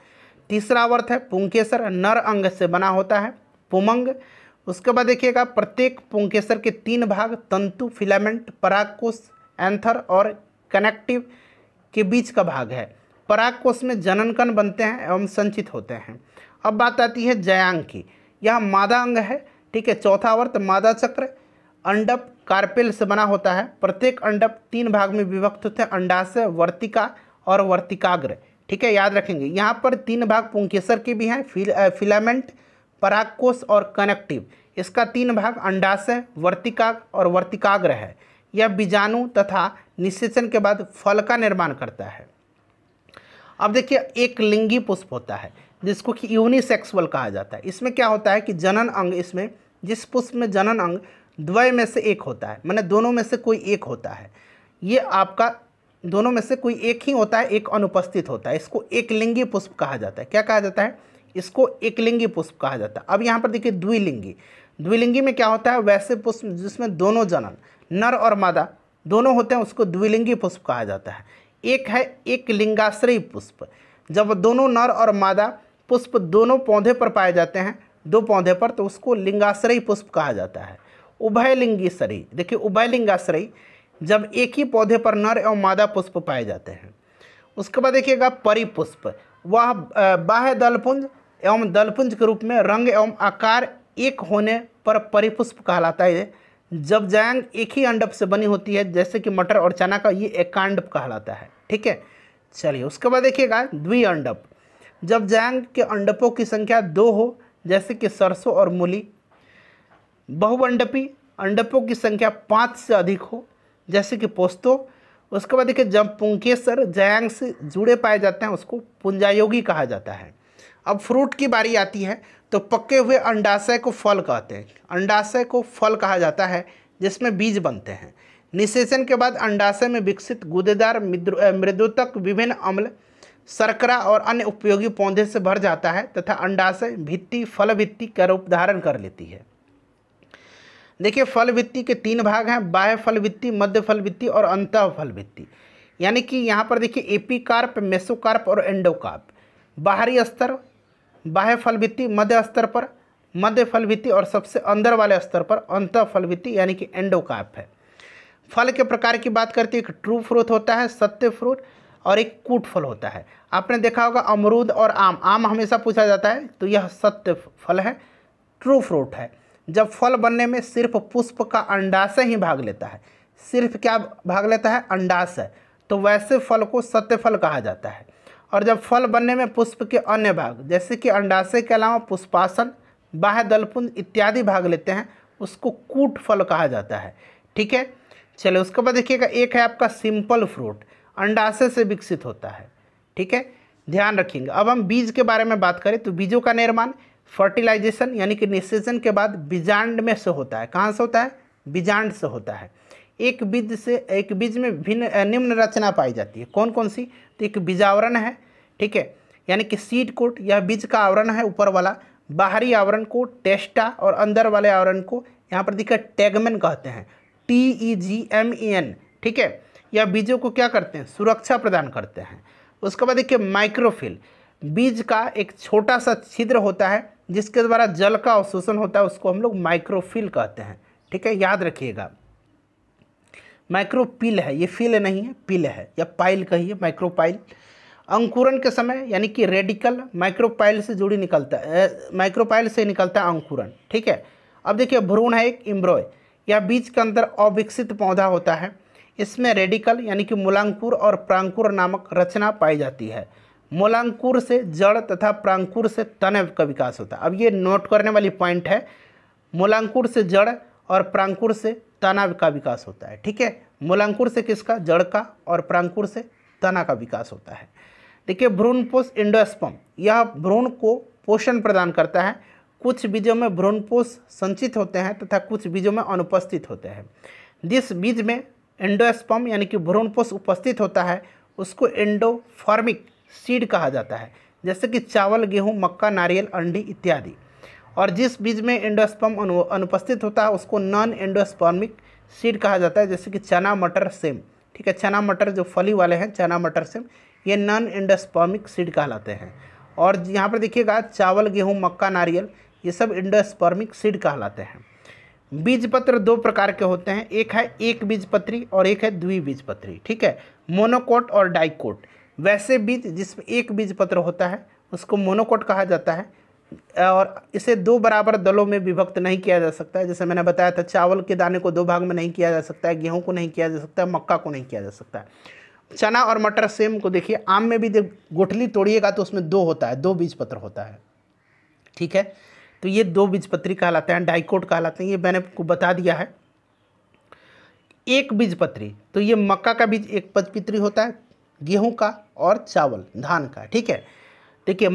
तीसरा आवर्त है पुंकेसर, नर अंग से बना होता है, पुमंग। उसके बाद देखिएगा प्रत्येक पुंकेसर के 3 भाग तंतु, फिलामेंट, परागकोश, एंथर और कनेक्टिव के बीच का भाग है। परागकोश में जननकण बनते हैं एवं संचित होते हैं। अब बात आती है जयांग की, यह मादा अंग है। ठीक है, चौथा आवर्त मादा चक्र, अंडप कार्पेल से बना होता है। प्रत्येक अंडप 3 भाग में विभक्त होते हैं, अंडाशय, वर्तिका और वर्तिकाग्र। ठीक है, याद रखेंगे। यहाँ पर 3 भाग पुंकेसर के भी हैं, फिलामेंट, परागकोश और कनेक्टिव। इसका 3 भाग अंडाशय, वर्तिका और वर्तिकाग्र है। यह बीजाणु तथा निषेचन के बाद फल का निर्माण करता है। अब देखिए एक लिंगी पुष्प होता है जिसको कि यूनिसेक्सुअल कहा जाता है। इसमें क्या होता है कि जनन अंग, इसमें जिस पुष्प में जनन अंग द्वय में से एक होता है, माने दोनों में से कोई एक होता है, ये आपका दोनों में से कोई एक ही होता है, एक अनुपस्थित होता है, इसको एक लिंगी पुष्प कहा जाता है। क्या कहा जाता है? इसको एक लिंगी पुष्प कहा जाता है। अब यहाँ पर देखिए द्विलिंगी, द्विलिंगी में क्या होता है? वैसे पुष्प जिसमें दोनों जनन नर और मादा दोनों होते हैं उसको द्विलिंगी पुष्प कहा जाता है। एक है एक लिंगाश्रयी पुष्प, जब दोनों नर और मादा पुष्प दोनों पौधे पर पाए जाते हैं, 2 पौधे पर, तो उसको लिंगाश्रयी पुष्प कहा जाता है। उभयलिंगाश्रयी, देखिए उभयलिंगाश्रयी जब एक ही पौधे पर नर एवं मादा पुष्प पाए जाते हैं। उसके बाद देखिएगा परिपुष्प, वह बाह्य दलपुंज एवं दलपुंज के रूप में रंग एवं आकार एक होने पर परिपुष्प कहलाता है। जब जयांग एक ही अंडप से बनी होती है जैसे कि मटर और चना का, ये एकांडप कहलाता है। ठीक है, चलिए उसके बाद देखिएगा द्विअंडप, जब जयांग के अंडपों की संख्या 2 हो जैसे कि सरसों और मूली। बहुअंडपी, अंडपों की संख्या 5 से अधिक हो जैसे कि पोस्तो। उसके बाद देखिए जब पुंकेसर जयांग से जुड़े पाए जाते हैं उसको पुंजायोगी कहा जाता है। अब फ्रूट की बारी आती है तो पके हुए अंडाशय को फल कहते हैं। अंडाशय को फल कहा जाता है जिसमें बीज बनते हैं। निषेचन के बाद अंडाशय में विकसित गूदेदार मृदुतक विभिन्न अम्ल, शर्करा और अन्य उपयोगी पौधे से भर जाता है तथा अंडाशय भित्ति फल भित्ति का रूप धारण कर लेती है। देखिए फल भित्ति के 3 भाग हैं, बाह्य फल भित्ति, मध्य फल भित्ति और अंतः फल भित्ति। यानी कि यहाँ पर देखिए एपीकार्प, मेसोकार्प और एंडोकार्प। बाहरी स्तर बाह्य फल भित्ति, मध्य स्तर पर मध्य फल भित्ति और सबसे अंदर वाले स्तर पर अंतः फल भित्ति यानी कि एंडोकार्प है। फल के प्रकार की बात करते हैं, एक ट्रू फ्रूट होता है, सत्य फ्रूट, और एक कूट फल होता है। आपने देखा होगा अमरूद और आम, आम हमेशा पूछा जाता है तो यह सत्य फल है, ट्रू फ्रूट है। जब फल बनने में सिर्फ पुष्प का अंडाशय ही भाग लेता है, सिर्फ क्या भाग लेता है? अंडाशय, तो वैसे फल को सत्य फल कहा जाता है। और जब फल बनने में पुष्प के अन्य भाग जैसे कि अंडाशय के अलावा पुष्पासन, बाह्य दलपुंज इत्यादि भाग लेते हैं उसको कूट फल कहा जाता है। ठीक है, चलिए उसके बाद देखिएगा एक है आपका सिंपल फ्रूट, अंडाशय से विकसित होता है। ठीक है, ध्यान रखेंगे। अब हम बीज के बारे में बात करें तो बीजों का निर्माण फर्टिलाइजेशन यानी कि निषेचन के बाद बीजांड में से होता है। कहाँ से होता है? बीजांड से होता है। एक बीज में भिन्न निम्न रचना पाई जाती है। कौन कौन सी? तो एक बीजावरण है, ठीक है, यानी कि सीड कोट, यह बीज का आवरण है ऊपर वाला। बाहरी आवरण को टेस्टा और अंदर वाले आवरण को यहाँ पर देखिए टैगमेन कहते हैं, TEGMEN। ठीक है, यह बीजों को क्या करते हैं? सुरक्षा प्रदान करते हैं। उसके बाद देखिए माइक्रोफिल, बीज का एक छोटा सा छिद्र होता है जिसके द्वारा जल का अवशोषण होता है, उसको हम लोग माइक्रोफिल कहते हैं। ठीक है, याद रखिएगा। माइक्रोपिल है, ये फिल नहीं है, पिल है, या पाइल कहिए, माइक्रोपाइल। अंकुरन के समय यानी कि रेडिकल माइक्रोपाइल से जुड़ी निकलता है, माइक्रोपाइल से निकलता है अंकुरन। ठीक है, अब देखिए भ्रूण है एक इम्ब्रोय, यह बीज के अंदर अविकसित पौधा होता है। इसमें रेडिकल यानी कि मूलांकुर और प्रांकुर नामक रचना पाई जाती है। मूलांकुर से जड़ तथा प्रांकुर से तने का विकास होता है। अब ये नोट करने वाली पॉइंट है, मूलांकुर से जड़ और प्रांकुर से तना का विकास होता है। ठीक है, मूलांकुर से किसका? जड़ का, और परांकुर से तना का विकास होता है। देखिए भ्रूणपोष एंडोस्पर्म, यह भ्रूण को पोषण प्रदान करता है। कुछ बीजों में भ्रूणपोष संचित होते हैं तथा कुछ बीजों में अनुपस्थित होते हैं। जिस बीज में एंडोस्पर्म यानी कि भ्रूणपोष उपस्थित होता है उसको एंडोफॉर्मिक सीड कहा जाता है, जैसे कि चावल, गेहूं, मक्का, नारियल, अंडी इत्यादि। और जिस बीज में एंडोस्पर्म अनुपस्थित होता है उसको नॉन एंडोस्पर्मिक सीड कहा जाता है, जैसे कि चना, मटर, सेम। ठीक है, चना मटर जो फली वाले हैं, चना मटर सेम, ये नॉन एंडोस्पर्मिक सीड कहलाते हैं। और यहाँ पर देखिएगा चावल, गेहूं, मक्का, नारियल, ये सब एंडोस्पर्मिक सीड कहलाते हैं। बीजपत्र दो प्रकार के होते हैं, एक है एक बीजपत्री और एक है द्विबीजपत्री। ठीक है, मोनोकोट और डाइकोट। वैसे बीज जिसमें एक बीजपत्र होता है उसको मोनोकोट कहा जाता है, और इसे दो बराबर दलों में विभक्त नहीं किया जा सकता है। जैसे मैंने बताया था, चावल के दाने को दो भाग में नहीं किया जा सकता है, गेहूं को नहीं किया जा सकता है, मक्का को नहीं किया जा सकता है। चना और मटर सेम को देखिए, आम में भी जब गुठली तोड़िएगा तो उसमें दो होता है, दो बीजपत्र होता है। ठीक है, तो ये दो बीजपत्री कहलाते हैं, डाइकोट कहलाते हैं, ये मैंने आपको बता दिया है। एक बीजपत्री, तो ये मक्का का बीज एक बीजपत्री होता है, गेहूं का और चावल धान का। ठीक है, देखिए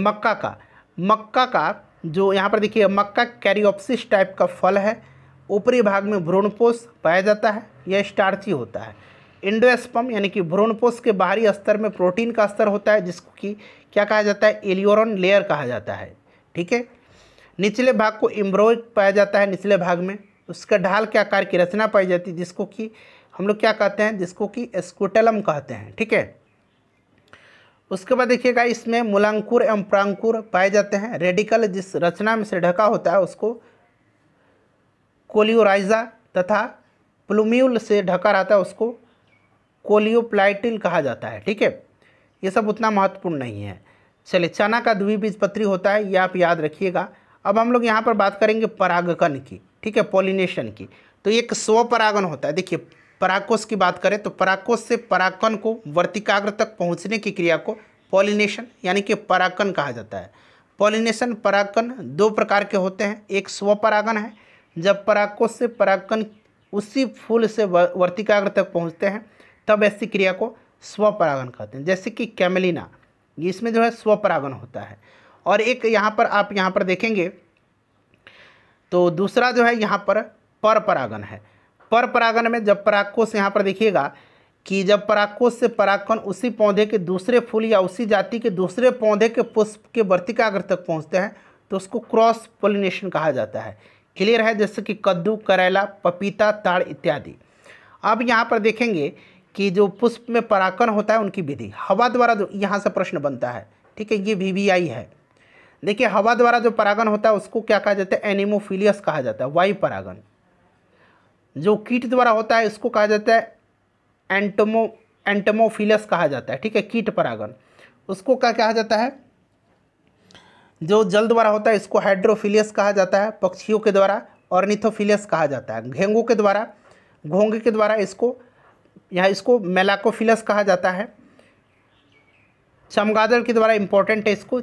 मक्का का जो यहाँ पर देखिए, मक्का कैरियोप्सिस टाइप का फल है। ऊपरी भाग में भ्रूणपोष पाया जाता है, यह स्टार्ची होता है। एंडोस्पर्म यानी कि भ्रूणपोष के बाहरी स्तर में प्रोटीन का स्तर होता है, जिसको कि क्या कहा जाता है? एलियोरन लेयर कहा जाता है। ठीक है, निचले भाग को एम्ब्रोइक पाया जाता है, निचले भाग में उसका ढाल के आकार की रचना पाई जाती है, जिसको कि हम लोग क्या कहते हैं? जिसको कि स्क्रोटलम कहते हैं। ठीक है, उसके बाद देखिएगा इसमें मूलांकुर एवं परांकुर पाए जाते हैं। रेडिकल जिस रचना में से ढका होता है उसको कोलियोराइजा तथा प्लूम्यूल से ढका रहता है उसको कोलियोप्लाइटिल कहा जाता है। ठीक है, ये सब उतना महत्वपूर्ण नहीं है। चलिए, चना का द्विबीजपत्री होता है, ये आप याद रखिएगा। अब हम लोग यहाँ पर बात करेंगे परागकण की। ठीक है, पॉलिनेशन की। तो एक स्वपरागन होता है। देखिए, परागकोश की बात करें तो परागकोश से परागकण को वर्तिकाग्र तक पहुँचने की क्रिया को पॉलिनेशन यानी कि परागकण कहा जाता है। पॉलिनेशन परागकण दो प्रकार के होते हैं। एक स्वपरागन है, जब परागकोश से परागकण उसी फूल से वर्तिकाग्र तक पहुँचते हैं तब ऐसी क्रिया को स्वपरागन कहते हैं, जैसे कि कैमेलिना, इसमें जो है स्वपरागन होता है। और एक यहाँ पर आप यहाँ पर देखेंगे तो दूसरा जो है यहाँ पर परपरागन है। परपरागन में जब परागकोश यहाँ पर देखिएगा कि जब परागकोश से परागकण उसी पौधे के दूसरे फूल या उसी जाति के दूसरे पौधे के पुष्प के वर्तिकाग्र तक पहुँचते हैं तो उसको क्रॉस पोलिनेशन कहा जाता है। क्लियर है? जैसे कि कद्दू, करेला, पपीता, ताड़ इत्यादि। अब यहाँ पर देखेंगे कि जो पुष्प में परागकण होता है उनकी विधि हवा द्वारा, जो यहाँ से प्रश्न बनता है। ठीक है, ये VVI है। देखिए, हवा द्वारा जो परागन होता है उसको क्या कहा जाता है? एनिमोफिलियस कहा जाता है, वायु परागन। जो कीट द्वारा होता है इसको कहा जाता है एंटमोफिलस कहा जाता है। ठीक है, कीट परागन। उसको क्या कहा जाता है? जो जल द्वारा होता है इसको हाइड्रोफिलियस कहा जाता है। पक्षियों के द्वारा ऑर्निथोफिलियस कहा जाता है। घोंघे के द्वारा इसको मेलाकोफिलस कहा जाता है। चमगादड़ के द्वारा इंपॉर्टेंट है, इसको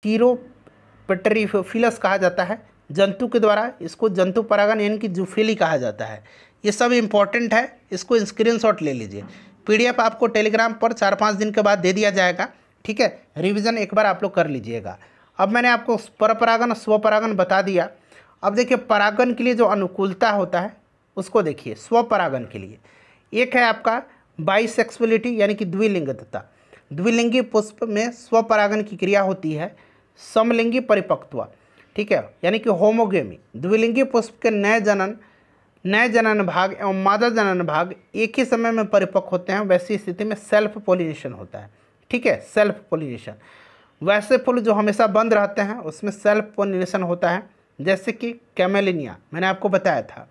चीरोपेट्रीफिलस कहा जाता है। जंतु के द्वारा इसको जंतु परागन यानी कि जूफिली कहा जाता है। ये सब इंपॉर्टेंट है, इसको स्क्रीनशॉट ले लीजिए। PDF आपको टेलीग्राम पर 4-5 दिन के बाद दे दिया जाएगा। ठीक है, रिवीजन एक बार आप लोग कर लीजिएगा। अब मैंने आपको परपरागन स्वपरागन बता दिया। अब देखिए, परागन के लिए जो अनुकूलता होता है उसको देखिए। स्वपरागन के लिए एक है आपका बाइसेक्सुअलिटी यानी कि द्विलिंगता। द्विलिंगी पुष्प में स्वपरागन की क्रिया होती है। समलिंगी परिपक्वता, ठीक है, यानी कि होमोगेमी। द्विलिंगी पुष्प के नए जनन भाग एवं मादा जनन भाग एक ही समय में परिपक्व होते हैं, वैसी स्थिति में सेल्फ पोलिनेशन होता है। ठीक है, सेल्फ पोलिनेशन। वैसे फूल जो हमेशा बंद रहते हैं उसमें सेल्फ पोलिनेशन होता है, जैसे कि कैमेलिनिया मैंने आपको बताया था।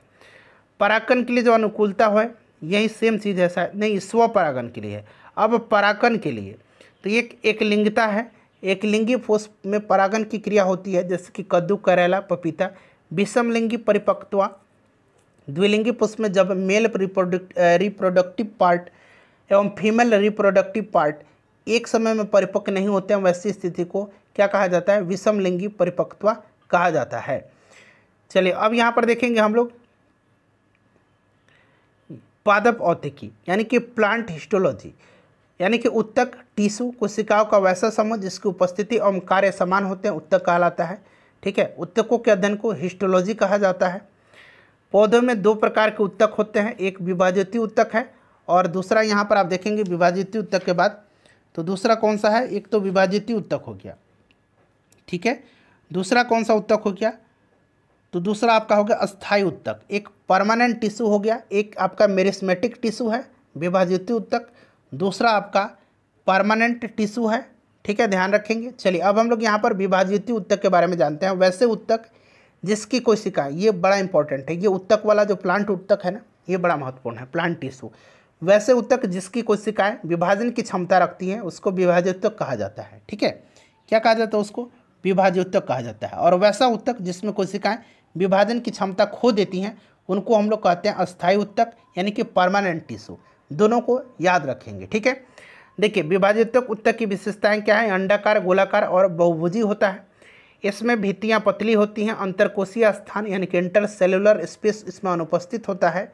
परागन के लिए जो अनुकूलता है यही सेम चीज़ है, शायद नहीं, स्वपरागन के लिए है। अब परागन के लिए तो एक लिंगता है। एक लिंगी पुष्प में परागन की क्रिया होती है, जैसे कि कद्दू, करेला, पपीता। विषमलिंगी परिपक्वता, द्विलिंगी पुष्प में जब मेल रिप्रोडक्टिव पार्ट एवं फीमेल रिप्रोडक्टिव पार्ट एक समय में परिपक्व नहीं होते हैं, वैसी स्थिति को क्या कहा जाता है? विषमलिंगी परिपक्वता कहा जाता है। चलिए, अब यहाँ पर देखेंगे हम लोग पादप औतिकी यानी कि प्लांट हिस्टोलॉजी, यानी कि उत्तक टिश्यू कोशिकाओं का वैसा समूह जिसकी उपस्थिति एवं कार्य समान होते हैं उत्तक कहलाता है। ठीक है, उत्तकों के अध्ययन को हिस्टोलॉजी कहा जाता है। पौधों में दो प्रकार के उत्तक होते हैं, एक विभाज्योति उत्तक है और दूसरा यहाँ पर आप देखेंगे विभाज्योति उत्तक के बाद तो दूसरा कौन सा है, एक तो विभाज्योति उत्तक हो गया। ठीक है, दूसरा कौन सा उत्तक हो गया, तो दूसरा आपका हो गया अस्थायी उत्तक। एक परमानेंट टिश्यू हो गया, एक आपका मेरिस्मेटिक टिश्यू है विभाज्योति उत्तक, दूसरा आपका परमानेंट टिश्यू है। ठीक है, ध्यान रखेंगे। चलिए अब हम लोग यहाँ पर विभाज्योति उत्तक के बारे में जानते हैं। वैसे उत्तक जिसकी कोशिकाएं, ये बड़ा इंपॉर्टेंट है, ये उत्तक वाला जो प्लांट उत्तक है ना, ये बड़ा महत्वपूर्ण है, प्लांट टिश्यू। वैसे उत्तक जिसकी कोशिकाएं विभाजन की क्षमता रखती हैं उसको विभाज्योत्तक कहा जाता है। ठीक है, क्या कहा जाता है उसको, विभाज्योत्तक कहा जाता है। और वैसा उत्तक जिसमें कोशिकाएं विभाजन की क्षमता खो देती हैं उनको हम लोग कहते हैं अस्थायी उत्तक यानी कि परमानेंट टिश्यू। दोनों को याद रखेंगे। ठीक है, देखिए विभाज्योत्तक उत्तक की विशेषताएं क्या है, अंडाकार, गोलाकार और बहुभुजी होता है। इसमें भित्तियां पतली होती हैं, अंतरकोशीय स्थान यानी कि इंटरसेलुलर स्पेस इसमें अनुपस्थित होता है।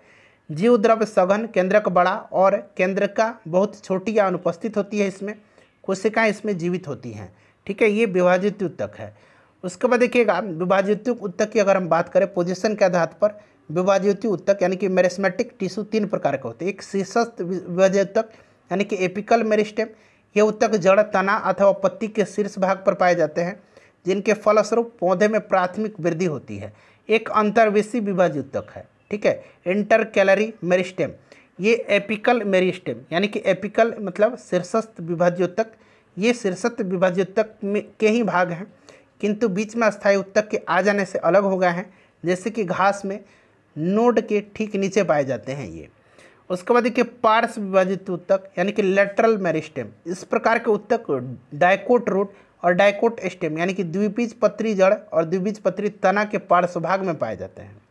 जीव द्रव्य सघन, केंद्रक बड़ा और केंद्रका बहुत छोटी या अनुपस्थित होती है। इसमें कोशिकाएं इसमें जीवित होती हैं। ठीक है, ये विभाज्योति उत्तक है। उसके बाद देखिएगा विभाज्योति उत्तक की अगर हम बात करें पोजीशन के आधार पर, विभाज्योति उत्तक यानी कि मेरिस्मेटिक टिश्यू तीन प्रकार के होते हैं। एक शीर्षस्थ विभाज्योत्तक यानी कि एपिकल मेरिस्टेम, ये उत्तक जड़, तना अथवा पत्ती के शीर्ष भाग पर पाए जाते हैं जिनके फलस्वरूप पौधे में प्राथमिक वृद्धि होती है। एक अंतर्वेशी विभाज्योत्तक है। ठीक है, इंटरकैलरी मेरिस्टेम, ये एपिकल मेरिस्टेम यानी कि एपिकल मतलब शीर्षस्थ विभाज्योत्तक, ये शीर्षस्थ विभाज्योत्तक में के ही भाग हैं किंतु बीच में अस्थायी उत्तक के आ जाने से अलग हो गए हैं, जैसे कि घास में नोड के ठीक नीचे पाए जाते हैं ये। उसके बाद देखिए पार्श्व विभाजित उत्तक यानी कि लेटरल मेरिस्टेम, इस प्रकार के उत्तक डाइकोट रूट और डाइकोट स्टेम यानी कि द्विबीजपत्री जड़ और द्विबीजपत्री तना के पार्श्व भाग में पाए जाते हैं।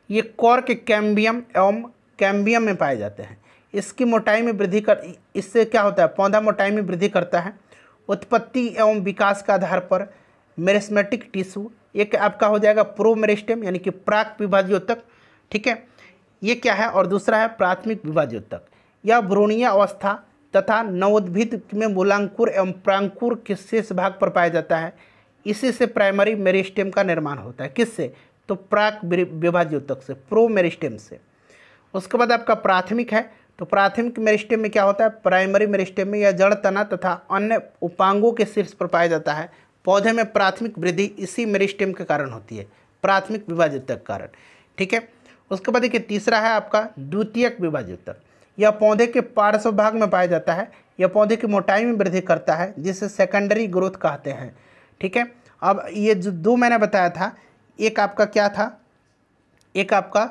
ये कॉर्क कैम्बियम एवं कैम्बियम में पाए जाते हैं। इसकी मोटाई में वृद्धि कर, इससे क्या होता है, पौधा मोटाई में वृद्धि करता है। उत्पत्ति एवं विकास के आधार पर मेरिस्मेटिक टिश्यू, एक आपका हो जाएगा प्रो मेरिस्टेम यानी कि प्राक विभाज्योत्तक। ठीक है, ये क्या है, और दूसरा है प्राथमिक विभाज्योत्तक। यह भ्रूणीय अवस्था तथा नवोद्भिद में मूलांकुर एवं प्रांकुर के शेष भाग पर पाया जाता है। इसी से प्राइमरी मेरिस्टेम का निर्माण होता है। किससे, तो प्राक विभाज्योत्तक से, प्रो मेरिस्टेम से। उसके बाद आपका प्राथमिक है, तो प्राथमिक मेरिस्टेम में क्या होता है, प्राइमरी मेरिस्टेम में यह जड़, तना तथा अन्य उपांगों के शीर्ष पर पाया जाता है। पौधे में प्राथमिक वृद्धि इसी मेरिस्टेम के कारण होती है, प्राथमिक विभाज्योत्तक के कारण। ठीक है, उसके बाद देखिए तीसरा है आपका द्वितीयक विभाज्योत्तक। यह पौधे के पार्श्व भाग में पाया जाता है। यह पौधे की मोटाई में वृद्धि करता है जिसे सेकेंडरी ग्रोथ कहते हैं। ठीक है, अब ये जो दो मैंने बताया था, एक आपका क्या था, एक आपका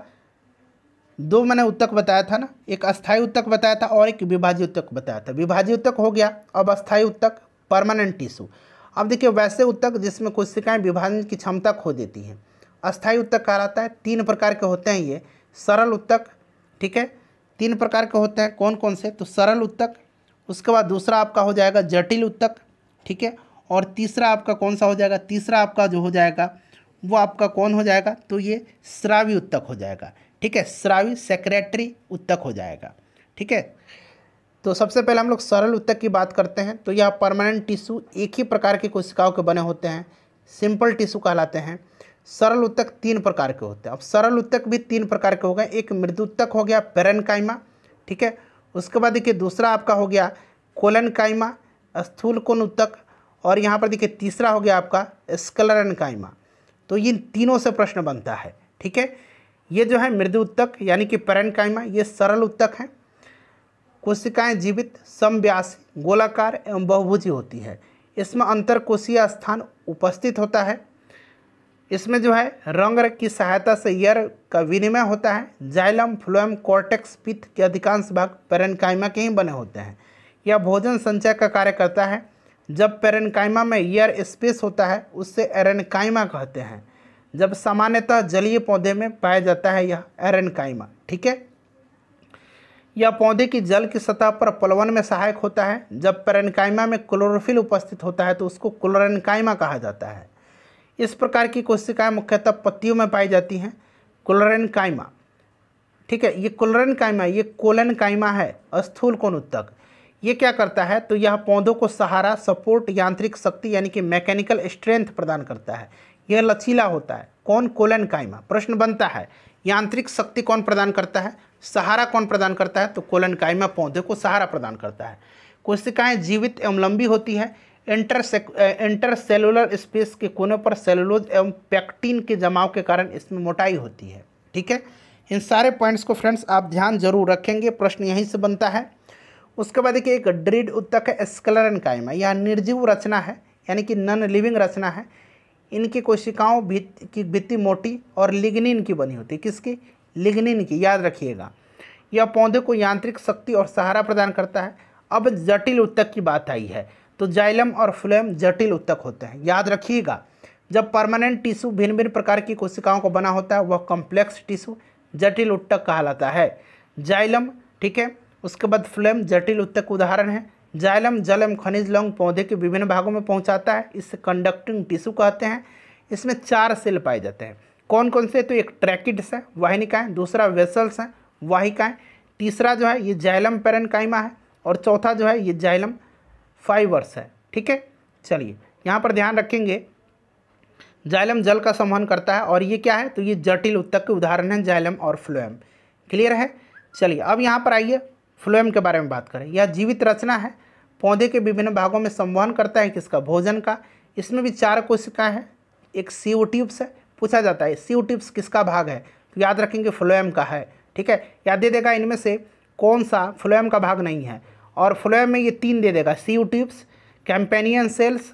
दो मैंने उत्तक बताया था ना, एक अस्थायी उत्तक बताया था और एक विभाज्योत्तक बताया था। विभाज्योत्तक हो गया, अब अस्थायी उत्तक परमानेंट टिश्यू। अब देखिए वैसे उत्तक जिसमें कोशिकाएं विभाजन की क्षमता खो देती हैं, अस्थायी उत्तक कहलाता है। तीन प्रकार के होते हैं ये, सरल उत्तक। ठीक है, तीन प्रकार के होते हैं, कौन कौन से, तो सरल उत्तक, उसके बाद दूसरा आपका हो जाएगा जटिल उत्तक। ठीक है, और तीसरा आपका कौन सा हो जाएगा, तीसरा आपका जो हो जाएगा वो आपका कौन हो जाएगा, तो ये स्रावी उत्तक हो जाएगा। ठीक है, स्रावी सेक्रेटरी उत्तक हो जाएगा। ठीक है, तो सबसे पहले हम लोग सरल उत्तक की बात करते हैं। तो यह परमानेंट टिश्यू एक ही प्रकार की कोशिकाओं के बने होते हैं, सिंपल टिश्यू कहलाते हैं। सरल उत्तक तीन प्रकार के होते हैं। अब सरल उत्तक भी तीन प्रकार के हो गए, एक मृदु उत्तक हो गया पेरेन्काइमा। ठीक है, उसके बाद देखिए दूसरा आपका हो गया कोलेनकाइमा, स्थूल कोण उत्तक, और यहाँ पर देखिए तीसरा हो गया आपका स्क्लेरेन्काइमा। तो ये तीनों से प्रश्न बनता है। ठीक है, ये जो है मृदु उत्तक यानी कि पेरेन्काइमा, ये सरल उत्तक है। कोशिकाएं जीवित, समव्यासी, गोलाकार एवं बहुभुजी होती है। इसमें अंतरकोशीय स्थान उपस्थित होता है। इसमें जो है रंग की सहायता से एयर का विनिमय होता है। जाइलम, फ्लोएम, कॉर्टेक्स, पित्त के अधिकांश भाग पेरेन्काइमा के ही बने होते हैं। यह भोजन संचय का कार्य करता है। जब पेरेन्काइमा में एयर स्पेस होता है उससे एरेन्काइमा कहते हैं। जब सामान्यतः जलीय पौधे में पाया जाता है यह एरेन्काइमा। ठीक है, यह पौधे की जल की सतह पर प्लवन में सहायक होता है। जब पेरेन्काइमा में क्लोरोफिल उपस्थित होता है तो उसको क्लोरेन्काइमा कहा जाता है। इस प्रकार की कोशिकाएं मुख्यतः पत्तियों में पाई जाती हैं, क्लोरेन्काइमा। ठीक है। ये कोलेनकाइमा, ये कोलेनकाइमा है, स्थूल कोण उत्तक। ये क्या करता है, तो यह पौधों को सहारा, सपोर्ट, यांत्रिक शक्ति यानी कि मैकेनिकल स्ट्रेंथ प्रदान करता है। यह लचीला होता है। कौन? कोलेनकाइमा। प्रश्न बनता है यांत्रिक शक्ति कौन प्रदान करता है, सहारा कौन प्रदान करता है, तो कोलेनकाइमा पौधे को सहारा प्रदान करता है। कोशिकाएं जीवित एवं लंबी होती है। इंटरसेलुलर स्पेस के कोनों पर सेलुलोज एवं पैक्टिन के जमाव के कारण इसमें मोटाई होती है। ठीक है, इन सारे पॉइंट्स को फ्रेंड्स आप ध्यान जरूर रखेंगे, प्रश्न यहीं से बनता है। उसके बाद देखिए एक ड्रीड उत्तक है, स्क्लेरेनकाइमा। यह निर्जीव रचना है यानी कि नॉन लिविंग रचना है। इनकी कोशिकाओं की भित्ति मोटी और लिग्निन की बनी होती है। किसकी? लिग्निन की, याद रखिएगा। यह पौधे को यांत्रिक शक्ति और सहारा प्रदान करता है। अब जटिल उत्तक की बात आई है, तो जाइलम और फ्लोएम जटिल उत्तक होते हैं, याद रखिएगा। जब परमानेंट टिश्यू भिन्न भिन्न प्रकार की कोशिकाओं को बना होता है वह कॉम्प्लेक्स टिश्यू जटिल उत्तक कहलाता है। जाइलम, ठीक है। उसके बाद फ्लोएम जटिल उत्तक उदाहरण है। जाइलम जल एवं खनिज लवण पौधे के विभिन्न भागों में पहुंचाता है, इसे कंडक्टिंग टिश्यू कहते हैं। इसमें 4 सेल पाए जाते हैं। कौन कौन से? तो एक ट्रैकिड्स है, वाहिनिकाएं। दूसरा वेसल्स हैं, वाहिकाएं। तीसरा जो है ये जाइलम पेरेन्काइमा है, और चौथा जो है ये जाइलम फाइबर्स है। ठीक है, चलिए यहाँ पर ध्यान रखेंगे, जाइलम जल का संवहन करता है, और ये क्या है, तो ये जटिल उत्तक के उदाहरण हैं जाइलम और फ्लोएम। क्लियर है? चलिए अब यहाँ पर आइए फ्लोएम के बारे में बात करें। यह जीवित रचना है, पौधे के विभिन्न भागों में संवहन करता है, किसका? भोजन का। इसमें भी 4 कोशिकाएं हैं। एक सीओ ट्यूब्स है, पूछा जाता है सीओ ट्यूब्स किसका भाग है, तो याद रखेंगे फ्लोएम का है। ठीक है, याद दे देगा इनमें से कौन सा फ्लोएम का भाग नहीं है, और फ्लोएम में ये 3 दे देगा, sieve tubes, companion cells,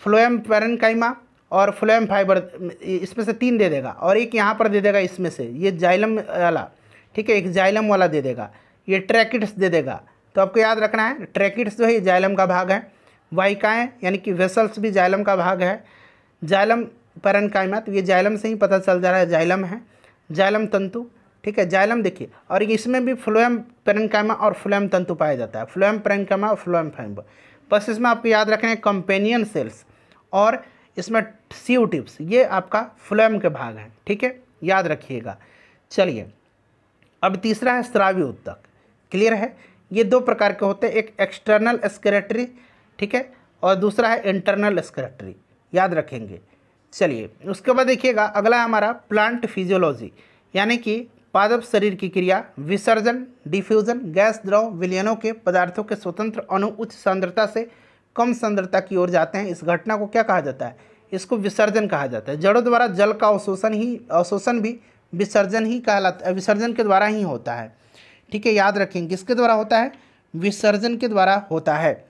phloem parenchyma और फ्लोएम फाइबर। इसमें से 3 दे देगा, और एक यहाँ पर दे देगा इसमें से, ये जाइलम वाला। ठीक है, एक जाइलम वाला दे देगा, ये ट्रैकिड्स दे देगा। तो आपको याद रखना है ट्रैकिड्स जो है ये जाइलम का भाग है। वाहिकाएं यानी कि वेसल्स भी जाइलम का भाग है। जाइलम पेरेन्काइमा, तो ये जाइलम से ही पता चल जा रहा है जाइलम है। जाइलम तंतु, ठीक है, जाइलम देखिए, और इसमें भी फ्लोएम पेरेन्काइमा और फ्लोएम तंतु पाया जाता है, फ्लोएम पेरेन्काइमा और फ्लोएम फाइबर। बस इसमें आपको याद रखना है कंपेनियन सेल्स, और इसमें सीओ ट्यूब्स, ये आपका फ्लोएम के भाग हैं। ठीक है, याद रखिएगा। चलिए अब तीसरा है स्रावी उत्तक। क्लियर है? ये 2 प्रकार के होते हैं, एक एक्सटर्नल एक्सक्रेटरी, ठीक है, और दूसरा है इंटरनल एक्सक्रेटरी, याद रखेंगे। चलिए उसके बाद देखिएगा अगला है हमारा प्लांट फिजियोलॉजी, यानी कि पादप शरीर की क्रिया, विसर्जन, डिफ्यूजन, गैस द्रव विलयनों के पदार्थों के स्वतंत्र अणु उच्च सांद्रता से कम सांद्रता की ओर जाते हैं। इस घटना को क्या कहा जाता है? इसको विसर्जन कहा जाता है। जड़ों द्वारा जल का अवशोषण भी विसर्जन ही कहलाता है, विसर्जन के द्वारा ही होता है। ठीक है, याद रखेंगे किसके द्वारा होता है? विसर्जन के द्वारा होता है।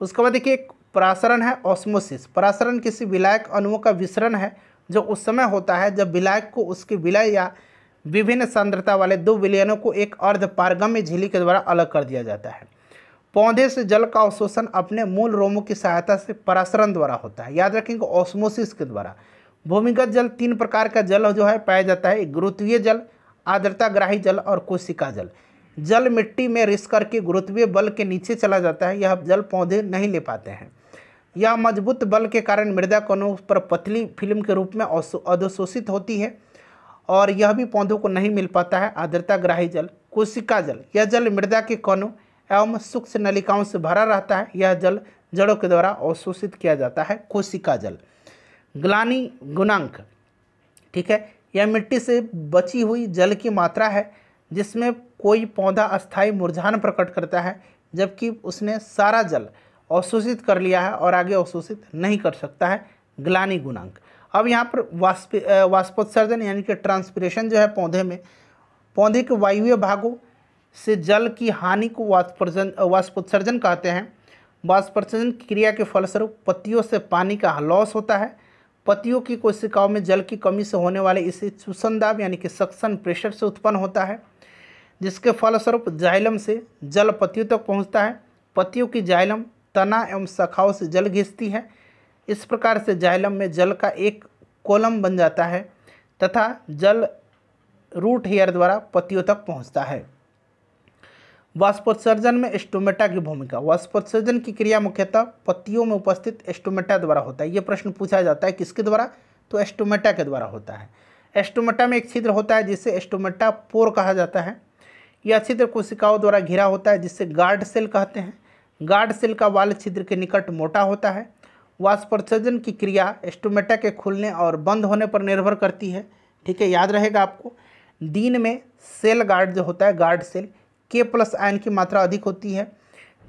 उसके बाद देखिए एक परासरण है, ऑस्मोसिस। परासरण किसी विलायक अणुओं का विसरण है जो उस समय होता है जब विलायक को उसके विलय या विभिन्न सांद्रता वाले 2 विलयनों को एक अर्धपारगम्य झिल्ली के द्वारा अलग कर दिया जाता है। पौधे से जल का अवशोषण अपने मूल रोमों की सहायता से परासरण द्वारा होता है, याद रखेंगे, ऑस्मोसिस के द्वारा। भूमिगत जल 3 प्रकार का जल जो है पाया जाता है, गुरुत्वीय जल, आर्द्रताग्राही जल और कोशिका जल। जल मिट्टी में रिस करके गुरुत्वीय बल के नीचे चला जाता है, यह जल पौधे नहीं ले पाते हैं। यह मजबूत बल के कारण मृदा कणों पर पतली फिल्म के रूप में अधोशोषित होती है, और यह भी पौधों को नहीं मिल पाता है। आर्द्रताग्राही जल, कोशिका जल, यह जल मृदा के कणों एवं सूक्ष्म नलिकाओं से भरा रहता है, यह जल जड़ों के द्वारा अवशोषित किया जाता है, कोशिका जल। ग्लानी गुणांक, ठीक है, यह मिट्टी से बची हुई जल की मात्रा है जिसमें कोई पौधा अस्थायी मुरझान प्रकट करता है जबकि उसने सारा जल अवशोषित कर लिया है और आगे अवशोषित नहीं कर सकता है, ग्लानी गुणांक। अब यहाँ पर वाष्पोत्सर्जन यानी कि ट्रांसपिरेशन जो है पौधे के वायुव्य भागों से जल की हानि को वाष्पोत्सर्जन कहते हैं। वाष्पोत्सर्जन की क्रिया के फलस्वरूप पत्तियों से पानी का लॉस होता है। पत्तियों की कोशिकाओं में जल की कमी से होने वाले इसे चूसन दाब यानी कि सक्शन प्रेशर से उत्पन्न होता है, जिसके फलस्वरूप जाइलम से जल पत्तियों तक पहुंचता है। पत्तियों की जाइलम तना एवं शाखाओं से जल घिसती है। इस प्रकार से जाइलम में जल का एक कॉलम बन जाता है तथा जल रूट हेयर द्वारा पत्तियों तक पहुंचता है। वाष्पोत्सर्जन में स्टोमेटा की भूमिका। वाष्पोत्सर्जन की क्रिया मुख्यतः पत्तियों में उपस्थित स्टोमेटा द्वारा होता है। ये प्रश्न पूछा जाता है किसके द्वारा? तो स्टोमेटा के द्वारा होता है। एस्टोमेटा में एक छिद्र होता है जिसे एस्टोमेटा पोर कहा जाता है। यह छिद्र कोशिकाओं द्वारा घिरा होता है जिसे गार्ड सेल कहते हैं। गार्ड सेल का वाल छिद्र के निकट मोटा होता है। वाष्पोत्सर्जन की क्रिया एस्टोमेटा के खुलने और बंद होने पर निर्भर करती है। ठीक है, याद रहेगा आपको। दिन में सेल गार्ड जो होता है, गार्ड सेल K+ आयन की मात्रा अधिक होती है,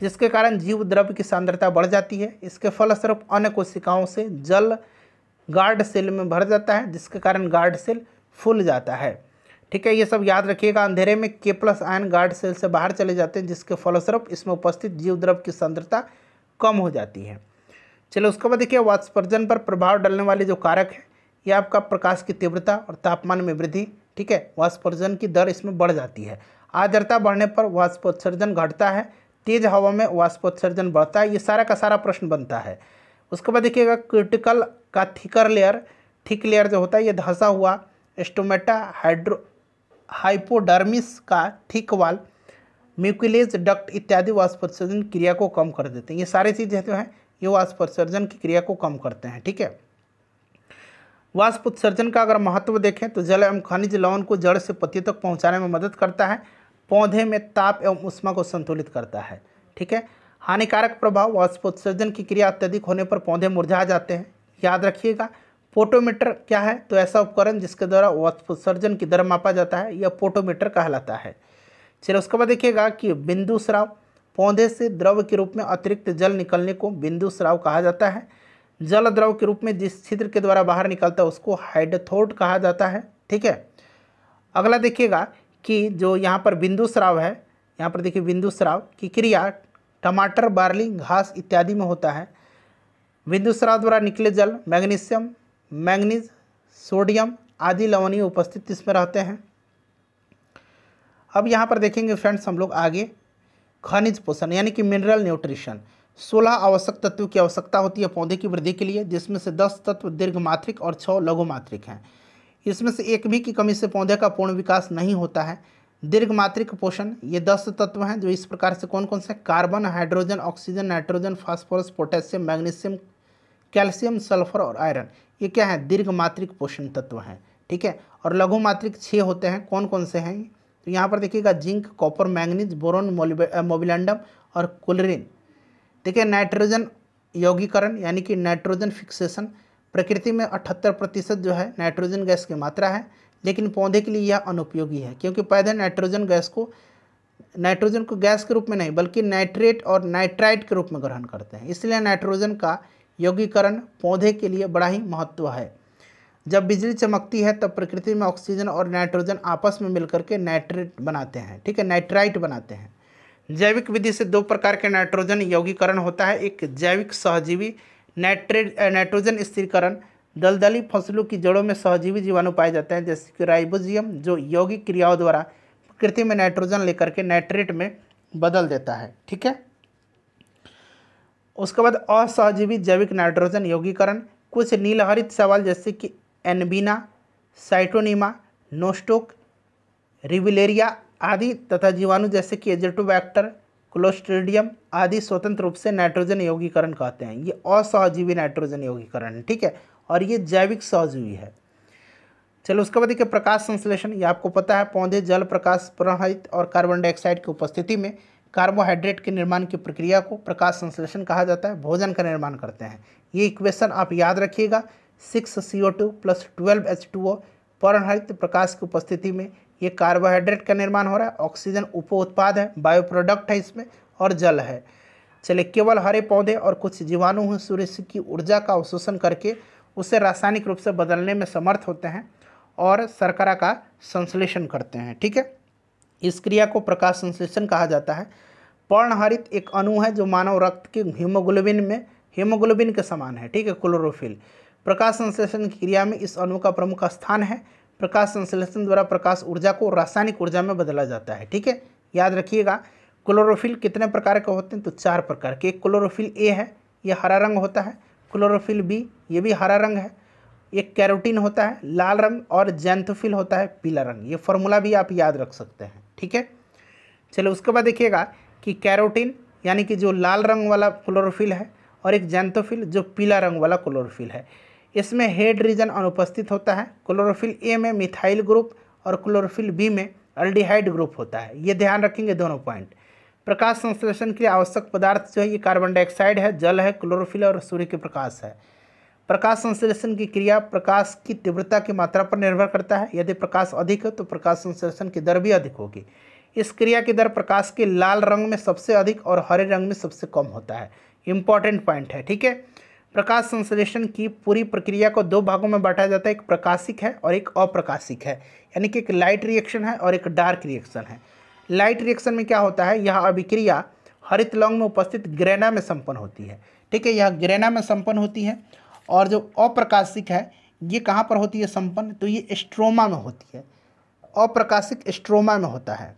जिसके कारण जीव द्रव्य की सांद्रता बढ़ जाती है। इसके फलस्वरूप अन्य कोशिकाओं से जल गार्ड सेल में भर जाता है, जिसके कारण गार्ड सेल फूल जाता है। ठीक है, ये सब याद रखिएगा। अंधेरे में K+ आयन गार्ड सेल से बाहर चले जाते हैं, जिसके फलस्वरूप इसमें उपस्थित जीव द्रव्य की सांद्रता कम हो जाती है। चलो उसके बाद देखिए, वाष्पोत्सर्जन पर प्रभाव डालने वाले जो कारक है, ये आपका प्रकाश की तीव्रता और तापमान में वृद्धि। ठीक है, वाष्पोत्सर्जन की दर इसमें बढ़ जाती है। आर्द्रता बढ़ने पर वाष्पोत्सर्जन घटता है, तेज हवा में वाष्पोत्सर्जन बढ़ता है। ये सारा का सारा प्रश्न बनता है। उसके बाद देखिएगा, क्यूटिकल का थिकर लेयर, थिक लेयर जो होता है, ये धंसा हुआ एस्टोमेटा हाइपोडर्मिस का थिक वाल, म्यूकुलेज डक्ट इत्यादि वाष्पोत्सर्जन क्रिया को कम कर देते हैं। ये सारी चीज़ें जो हैं ये वाष्पोत्सर्जन की क्रिया को कम करते हैं। ठीक है, वाष्पोत्सर्जन का अगर महत्व देखें तो जल एवं खनिज लवण को जड़ से पत्ती तक पहुंचाने में मदद करता है। पौधे में ताप एवं ऊष्मा को संतुलित करता है। ठीक है, हानिकारक प्रभाव, वाष्पोत्सर्जन की क्रिया अत्यधिक होने पर पौधे मुरझा जाते हैं। याद रखिएगा। पोटोमीटर क्या है? तो ऐसा उपकरण जिसके द्वारा वाष्पोत्सर्जन की दर मापा जाता है, यह पोटोमीटर कहलाता है। चलिए उसके बाद देखिएगा कि बिंदु स्राव, पौधे से द्रव के रूप में अतिरिक्त जल निकलने को बिंदु स्राव कहा जाता है। जल द्रव के रूप में जिस छिद्र के द्वारा बाहर निकलता है उसको हाइड्रोथोड कहा जाता है। ठीक है, अगला देखिएगा कि जो यहाँ पर बिंदु स्राव है, यहाँ पर देखिए बिंदु स्राव की क्रिया टमाटर, बार्ली, घास इत्यादि में होता है। बिंदु स्राव द्वारा निकले जल मैग्नीशियम, मैंगनीज, सोडियम आदि लवणीय उपस्थित इसमें रहते हैं। अब यहाँ पर देखेंगे फ्रेंड्स हम लोग आगे, खनिज पोषण यानी कि मिनरल न्यूट्रिशन। 16 आवश्यक तत्वों की आवश्यकता होती है पौधे की वृद्धि के लिए, जिसमें से 10 तत्व दीर्घमात्रिक और 6 लघुमात्रिक हैं। इसमें से एक भी की कमी से पौधे का पूर्ण विकास नहीं होता है। दीर्घमात्रिक पोषण, ये 10 तत्व हैं जो इस प्रकार से कौन कौन से, carbon, hydrogen, oxygen, nitrogen, phosphorus, potassium, magnesium, calcium, sulphur और आयरन। ये क्या है? दीर्घमात्रिक पोषण तत्व हैं। ठीक है, और लघुमात्रिक 6 होते हैं। कौन कौन से हैं? तो यहाँ पर देखिएगा जिंक, कॉपर, मैंगनीज, बोरोन, मोबिलिंडम और क्लोरीन। देखिए नाइट्रोजन यौगीकरण यानी कि नाइट्रोजन फिक्सेशन, प्रकृति में 78% जो है नाइट्रोजन गैस की मात्रा है, लेकिन पौधे के लिए यह अनुपयोगी है, क्योंकि पौधे नाइट्रोजन को गैस के रूप में नहीं बल्कि नाइट्रेट और नाइट्राइट के रूप में ग्रहण करते हैं। इसलिए नाइट्रोजन का यौगीकरण पौधे के लिए बड़ा ही महत्व है। जब बिजली चमकती है तब प्रकृति में ऑक्सीजन और नाइट्रोजन आपस में मिलकर के नाइट्रेट बनाते हैं। ठीक है, नाइट्राइट बनाते हैं। जैविक विधि से 2 प्रकार के नाइट्रोजन यौगीकरण होता है। एक जैविक सहजीवी नाइट्रोजन स्थिरीकरण, दलदली फसलों की जड़ों में सहजीवी जीवाणु पाए जाते हैं, जैसे कि राइबोजियम, जो यौगिक क्रियाओं द्वारा प्रकृति में नाइट्रोजन लेकर के नाइट्रेट में बदल देता है। ठीक है, उसके बाद असहजीवी जैविक नाइट्रोजन यौगीकरण, कुछ नीलहरित शैवाल जैसे कि एनबीना, साइटोनिमा, नोस्टोक, रिविलेरिया आदि तथा जीवाणु जैसे कि एजोटोबैक्टर, क्लोस्ट्रीडियम आदि स्वतंत्र रूप से नाइट्रोजन यौगीकरण कहते हैं। ये असहजीवी नाइट्रोजन यौगीकरण है। ठीक है, और ये जैविक सहजीवी है। चलो उसके बाद देखिए प्रकाश संश्लेषण। ये आपको पता है पौधे जल, प्रकाश, प्रवाहित और कार्बन डाइऑक्साइड की उपस्थिति में कार्बोहाइड्रेट के निर्माण की प्रक्रिया को प्रकाश संश्लेषण कहा जाता है। भोजन का निर्माण करते हैं। ये इक्वेशन आप याद रखिएगा, 6CO2 + 12H2O। परहरित प्रकाश की उपस्थिति में ये कार्बोहाइड्रेट का निर्माण हो रहा है, ऑक्सीजन उप उत्पाद है, बायो प्रोडक्ट है इसमें, और जल है। चलिए, केवल हरे पौधे और कुछ जीवाणु हैं सूर्य की ऊर्जा का अवशोषण करके उसे रासायनिक रूप से बदलने में समर्थ होते हैं और शर्करा का संश्लेषण करते हैं। ठीक है, इस क्रिया को प्रकाश संश्लेषण कहा जाता है। पर्णहरित एक अणु है जो मानव रक्त के हीमोग्लोबिन के समान है। ठीक है, क्लोरोफिल। प्रकाश संश्लेषण की क्रिया में इस अणु का प्रमुख स्थान है। प्रकाश संश्लेषण द्वारा प्रकाश ऊर्जा को रासायनिक ऊर्जा में बदला जाता है। ठीक है, याद रखिएगा। क्लोरोफिल कितने प्रकार के होते हैं? तो 4 प्रकार के। एक क्लोरोफिल ए है, ये हरा रंग होता है। क्लोरोफिल बी, ये भी हरा रंग है। एक कैरोटीन होता है लाल रंग, और जैंथोफिल होता है पीला रंग। ये फॉर्मूला भी आप याद रख सकते हैं। ठीक है, चलो उसके बाद देखिएगा कि कैरोटीन यानी कि जो लाल रंग वाला क्लोरोफिल है, और एक जैंथोफिल जो पीला रंग वाला क्लोरोफिल है। इसमें हेड रीजन अनुपस्थित होता है। क्लोरोफिल ए में मिथाइल ग्रुप और क्लोरोफिल बी में अल्डिहाइड ग्रुप होता है। ये ध्यान रखेंगे दोनों पॉइंट। प्रकाश संश्लेषण के लिए आवश्यक पदार्थ जो है ये कार्बन डाइऑक्साइड है, जल है, क्लोरोफिल और सूर्य के प्रकाश है। प्रकाश संश्लेषण की क्रिया प्रकाश की तीव्रता की मात्रा पर निर्भर करता है। यदि प्रकाश अधिक है तो प्रकाश संश्लेषण की दर भी अधिक होगी। इस क्रिया की दर प्रकाश के लाल रंग में सबसे अधिक और हरे रंग में सबसे कम होता है। इंपॉर्टेंट पॉइंट है, ठीक है। प्रकाश संश्लेषण की पूरी प्रक्रिया को दो भागों में बांटा जाता है, एक प्रकाशिक है और एक अप्रकाशिक है, यानी कि एक लाइट रिएक्शन है और एक डार्क रिएक्शन है। लाइट रिएक्शन में क्या होता है, यह अभिक्रिया हरित लौंग में उपस्थित ग्रेना में संपन्न होती है, ठीक है, यह ग्रेना में संपन्न होती है। और जो अप्रकाशिक है ये कहाँ पर होती है संपन्न, तो ये स्ट्रोमा में होती है। अप्रकाशिक स्ट्रोमा में होता है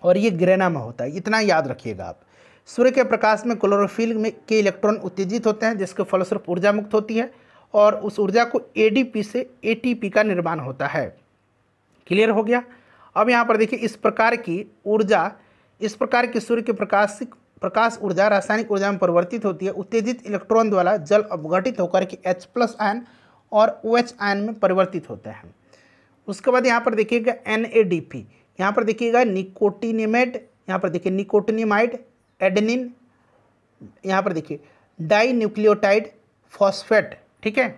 और ये ग्रेना में होता है, इतना याद रखिएगा आप। सूर्य के प्रकाश में क्लोरोफिल में के इलेक्ट्रॉन उत्तेजित होते हैं, जिसके फलस्वरूप ऊर्जा मुक्त होती है और उस ऊर्जा को एडीपी से एटीपी का निर्माण होता है। क्लियर हो गया। अब यहाँ पर देखिए, इस प्रकार की ऊर्जा, इस प्रकार की सूर्य के प्रकाश ऊर्जा रासायनिक ऊर्जा में परिवर्तित होती है। उत्तेजित इलेक्ट्रॉन द्वारा जल अपघटित होकर के H+ आयन और OH आयन में परिवर्तित होते हैं। उसके बाद यहाँ पर देखिएगा NADP, यहाँ पर देखिएगा निकोटिनिमेट, यहाँ पर देखिए निकोटिनिमाइड, एडेनिन, यहाँ पर देखिए डाई न्यूक्लियोटाइड फॉस्फेट, ठीक है।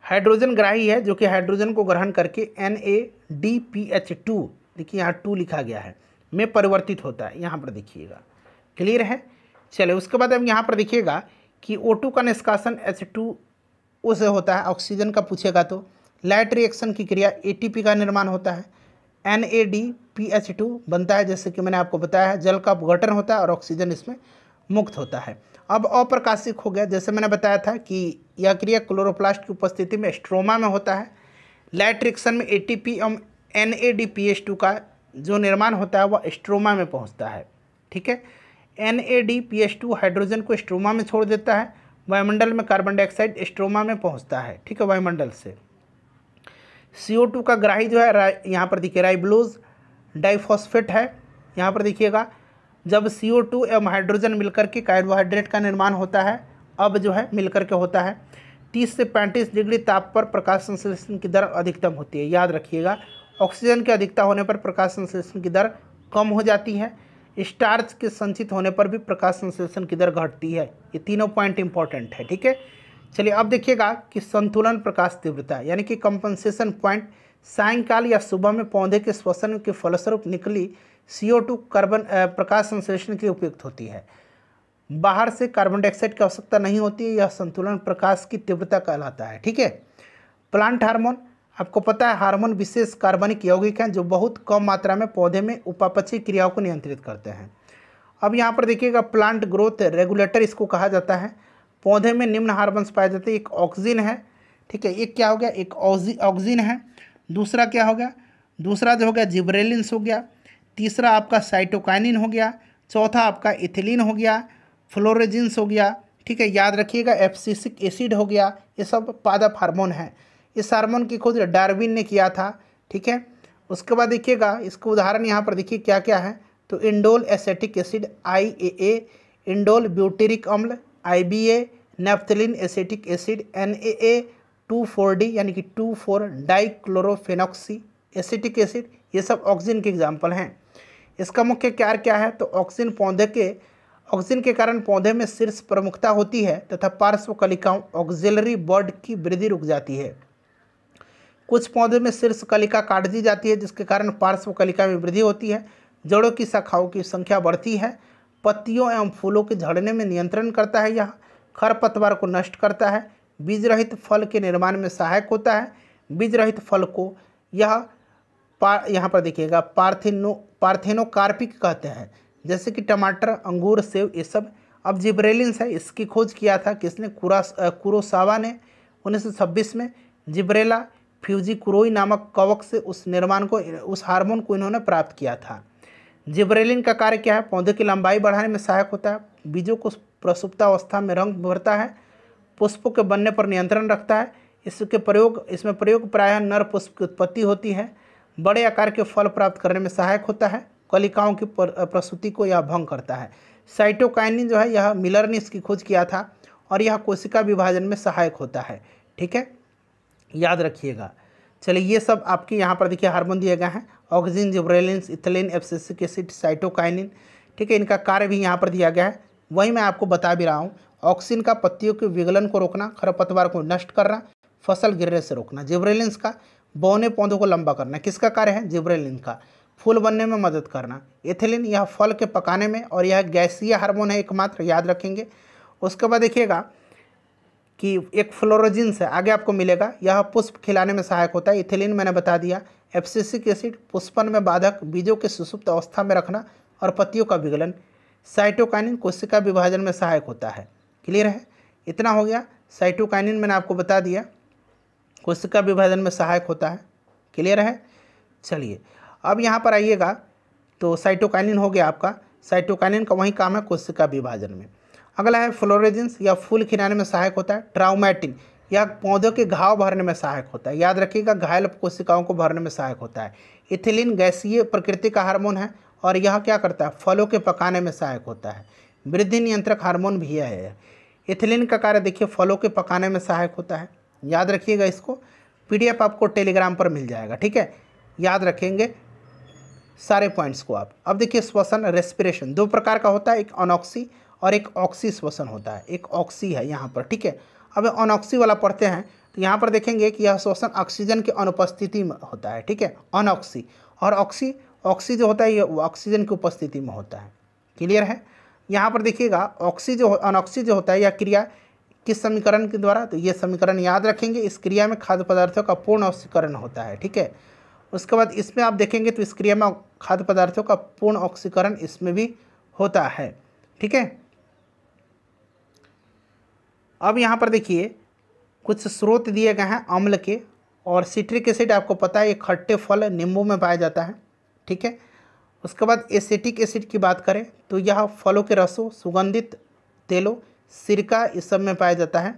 हाइड्रोजन ग्राही है जो कि हाइड्रोजन को ग्रहण करके NADPH2, देखिए यहाँ 2 लिखा गया है, में परिवर्तित होता है, यहाँ पर देखिएगा। क्लियर है। चलिए उसके बाद अब यहाँ पर देखिएगा कि O2 का निष्कासन H2O से होता है। ऑक्सीजन का पूछेगा तो लाइट रिएक्शन की क्रिया ATP का निर्माण होता है। NADPH2 बनता है, जैसे कि मैंने आपको बताया है, जल का अपघटन होता है और ऑक्सीजन इसमें मुक्त होता है। अब अप्रकाशिक हो गया, जैसे मैंने बताया था कि यह क्रिया क्लोरोप्लास्ट की उपस्थिति में स्ट्रोमा में होता है। लाइट रिएक्शन में ATP और NADPH2 का जो निर्माण होता है वह स्ट्रोमा में पहुंचता है, ठीक है। NADPH2 हाइड्रोजन को स्ट्रोमा में छोड़ देता है। वायुमंडल में कार्बन डाइऑक्साइड स्ट्रोमा में पहुंचता है, ठीक है, वायुमंडल से। CO2 का ग्राही जो है यहाँ पर देखिए राइबोलोज डाइफॉस्फेट है, यहाँ पर देखिएगा। जब CO2 एवं हाइड्रोजन मिलकर के कार्बोहाइड्रेट का निर्माण होता है, अब जो है मिलकर के होता है। 30 से 35 डिग्री ताप पर प्रकाश संश्लेषण की दर अधिकतम होती है, याद रखिएगा। ऑक्सीजन की अधिकता होने पर प्रकाश संश्लेषण की दर कम हो जाती है। स्टार्च के संचित होने पर भी प्रकाश संश्लेषण की दर घटती है। ये तीनों पॉइंट इंपॉर्टेंट है, ठीक है। चलिए अब देखिएगा कि संतुलन प्रकाश तीव्रता यानी कि कंपनसेशन पॉइंट सायंकाल या सुबह में पौधे के श्वसन के फलस्वरूप निकली CO2 कार्बन प्रकाश संश्लेषण के लिए उपयुक्त होती है। बाहर से कार्बन डाइऑक्साइड की आवश्यकता नहीं होती है, यह संतुलन प्रकाश की तीव्रता कहलाता है, ठीक है। प्लांट हार्मोन, आपको पता है हार्मोन विशेष कार्बनिक यौगिक हैं जो बहुत कम मात्रा में पौधे में उपापचयी क्रियाओं को नियंत्रित करते हैं। अब यहाँ पर देखिएगा प्लांट ग्रोथ रेगुलेटर इसको कहा जाता है। पौधे में निम्न हार्मोन्स पाए जाते हैं। एक ऑक्सिन है, ठीक है, एक क्या हो गया, एक ऑक्सिन है। दूसरा क्या हो गया, दूसरा जो हो गया जिब्रेलिन्स हो गया। तीसरा आपका साइटोकाइनिन हो गया। चौथा आपका इथिलीन हो गया, फ्लोरेजिन्स हो गया, ठीक है, याद रखिएगा। एब्सिसिक एसिड हो गया। ये सब पादप हार्मोन है। इस हार्मोन की खोज डार्विन ने किया था, ठीक है। उसके बाद देखिएगा इसका उदाहरण यहाँ पर देखिए क्या क्या है, तो indole acetic acid IAA, indole butyric अम्ल IBA, naphthalene acetic acid NAA2,4-D यानी कि 2,4 डाइक्लोरोफेनॉक्सी एसिटिक एसिड, ये सब ऑक्सीजन के एग्जाम्पल हैं। इसका मुख्य कार्य क्या है, तो ऑक्सीजन के कारण पौधे में शीर्ष प्रमुखता होती है तथा पार्श्व कलिकाओं ऑक्सिलरी बड की वृद्धि रुक जाती है। कुछ पौधे में शीर्ष कलिका काट दी जाती है जिसके कारण पार्श्व कलिका में वृद्धि होती है। जड़ों की शाखाओं की संख्या बढ़ती है। पत्तियों एवं फूलों के झड़ने में नियंत्रण करता है। यह खरपतवार को नष्ट करता है। बीज रहित फल के निर्माण में सहायक होता है। बीज रहित फल को यह यहाँ पर देखिएगा पार्थेनोकार्पिक कहते हैं, जैसे कि टमाटर, अंगूर, सेब, ये सब। अब जिब्रेलिन्स है, इसकी खोज किया था किसने, कुरोसावा ने 1926 में। जिब्रेला फ्यूजिकुरोई नामक कवक से उस हार्मोन को इन्होंने प्राप्त किया था। जिब्रेलिन का कार्य क्या है, पौधे की लंबाई बढ़ाने में सहायक होता है। बीजों को प्रसुप्तावस्था में रंग भरता है। पुष्पों के बनने पर नियंत्रण रखता है। इसमें प्रयोग प्रायः नर पुष्प की उत्पत्ति होती है। बड़े आकार के फल प्राप्त करने में सहायक होता है। कलिकाओं की प्रसूति को यह भंग करता है। साइटोकाइनिन जो है, यह मिलर ने इसकी खोज किया था और यह कोशिका विभाजन में सहायक होता है। ठीक है, याद रखिएगा। चलिए, ये सब आपके यहाँ पर देखिए हार्मोन दिए गए हैं, oxygen, gibberellin, ethylene, abscisic acid, cytokinin. ठीक है, इनका कार्य भी यहाँ पर दिया गया है, वही मैं आपको बता भी रहा हूँ। ऑक्सिन का पत्तियों के विगलन को रोकना, खरपतवार को नष्ट करना, फसल गिरने से रोकना। जिब्रेलिन्स का बौने पौधों को लंबा करना, किसका कार्य है? जिब्रेलिन का। फूल बनने में मदद करना। एथिलीन, यह फल के पकाने में, और यह गैसीय हार्मोन है एकमात्र, याद रखेंगे। उसके बाद देखिएगा कि एक फ्लोरोजिन्स है, आगे आपको मिलेगा, यह पुष्प खिलाने में सहायक होता है। इथिलीन मैंने बता दिया। एब्सिसिक एसिड, पुष्पन में बाधक, बीजों के सुसुप्त अवस्था में रखना और पत्तियों का विगलन। साइटोकाइनिन कोशिका विभाजन में सहायक होता है। क्लियर है? इतना हो गया। साइटोकाइनिन मैंने आपको बता दिया, कोशिका विभाजन में सहायक होता है। क्लियर है? चलिए, अब यहाँ पर आइएगा, तो साइटोकाइनिन हो गया आपका। साइटोकाइनिन का वही काम है कोशिका विभाजन में। अगला है फ्लोरेजिन्स, या फूल खिलाने में सहायक होता है। ट्राउमैटिन, यह पौधों के घाव भरने में सहायक होता है। याद रखिएगा, घायल कोशिकाओं को भरने में सहायक होता है। इथिलीन गैसीय प्रकृति का हार्मोन है, और यह क्या करता है? फलों के पकाने में सहायक होता है। वृद्धि नियंत्रक हार्मोन भी है। इथिलीन का कार्य देखिए फलों के पकाने में सहायक होता है। याद रखिएगा इसको, PDF आपको टेलीग्राम पर मिल जाएगा। ठीक है, याद रखेंगे सारे पॉइंट्स को आप। अब देखिए श्वसन, रेस्पिरेशन, दो प्रकार का होता है, एक अनॉक्सी और एक ऑक्सी श्वसन होता है। एक ऑक्सी है यहाँ पर। ठीक है, अब अनॉक्सी वाला पढ़ते हैं, तो यहाँ पर देखेंगे कि यह श्वसन ऑक्सीजन की अनुपस्थिति में होता है। ठीक है, अनऑक्सी। और ऑक्सी जो होता है ये ऑक्सीजन की उपस्थिति में होता है। क्लियर है? यहाँ पर देखिएगा अनॉक्सी जो होता है, यह क्रिया किस समीकरण के द्वारा? तो ये समीकरण याद रखेंगे। इस क्रिया में खाद्य पदार्थों का पूर्ण ऑक्सीकरण होता है। ठीक है, उसके बाद इसमें आप देखेंगे तो इस क्रिया में खाद्य पदार्थों का पूर्ण ऑक्सीकरण इसमें भी होता है। ठीक है, अब यहाँ पर देखिए कुछ स्रोत दिए गए हैं अम्ल के, और सिट्रिक एसिड आपको पता है ये खट्टे फल नींबू में पाया जाता है। ठीक है, उसके बाद एसिटिक एसिड की बात करें तो यह फलों के रसों, सुगंधित तेलों, सिरका, इस सब में पाया जाता है।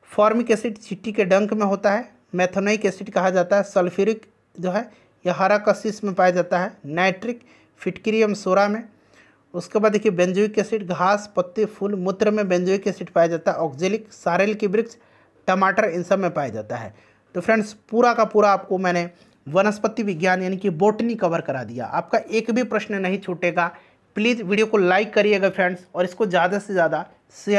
फॉर्मिक एसिड चींटी के डंक में होता है। मैथोनिक एसिड कहा जाता है। सल्फ्यूरिक जो है यह हरा कशिश में पाया जाता है। नाइट्रिक फिटकरी एवं सोरा में। उसके बाद देखिए बेंजोइक एसिड घास, पत्ते, फूल, मूत्र में बेंजोइक एसिड पाया जाता है। ऑक्जेलिक, सारेल की वृक्ष, टमाटर, इन सब में पाया जाता है। तो फ्रेंड्स पूरा का पूरा आपको मैंने वनस्पति विज्ञान यानी कि बोटनी कवर करा दिया। आपका एक भी प्रश्न नहीं छूटेगा। प्लीज़ वीडियो को लाइक करिएगा फ्रेंड्स, और इसको ज़्यादा से ज़्यादा शेयर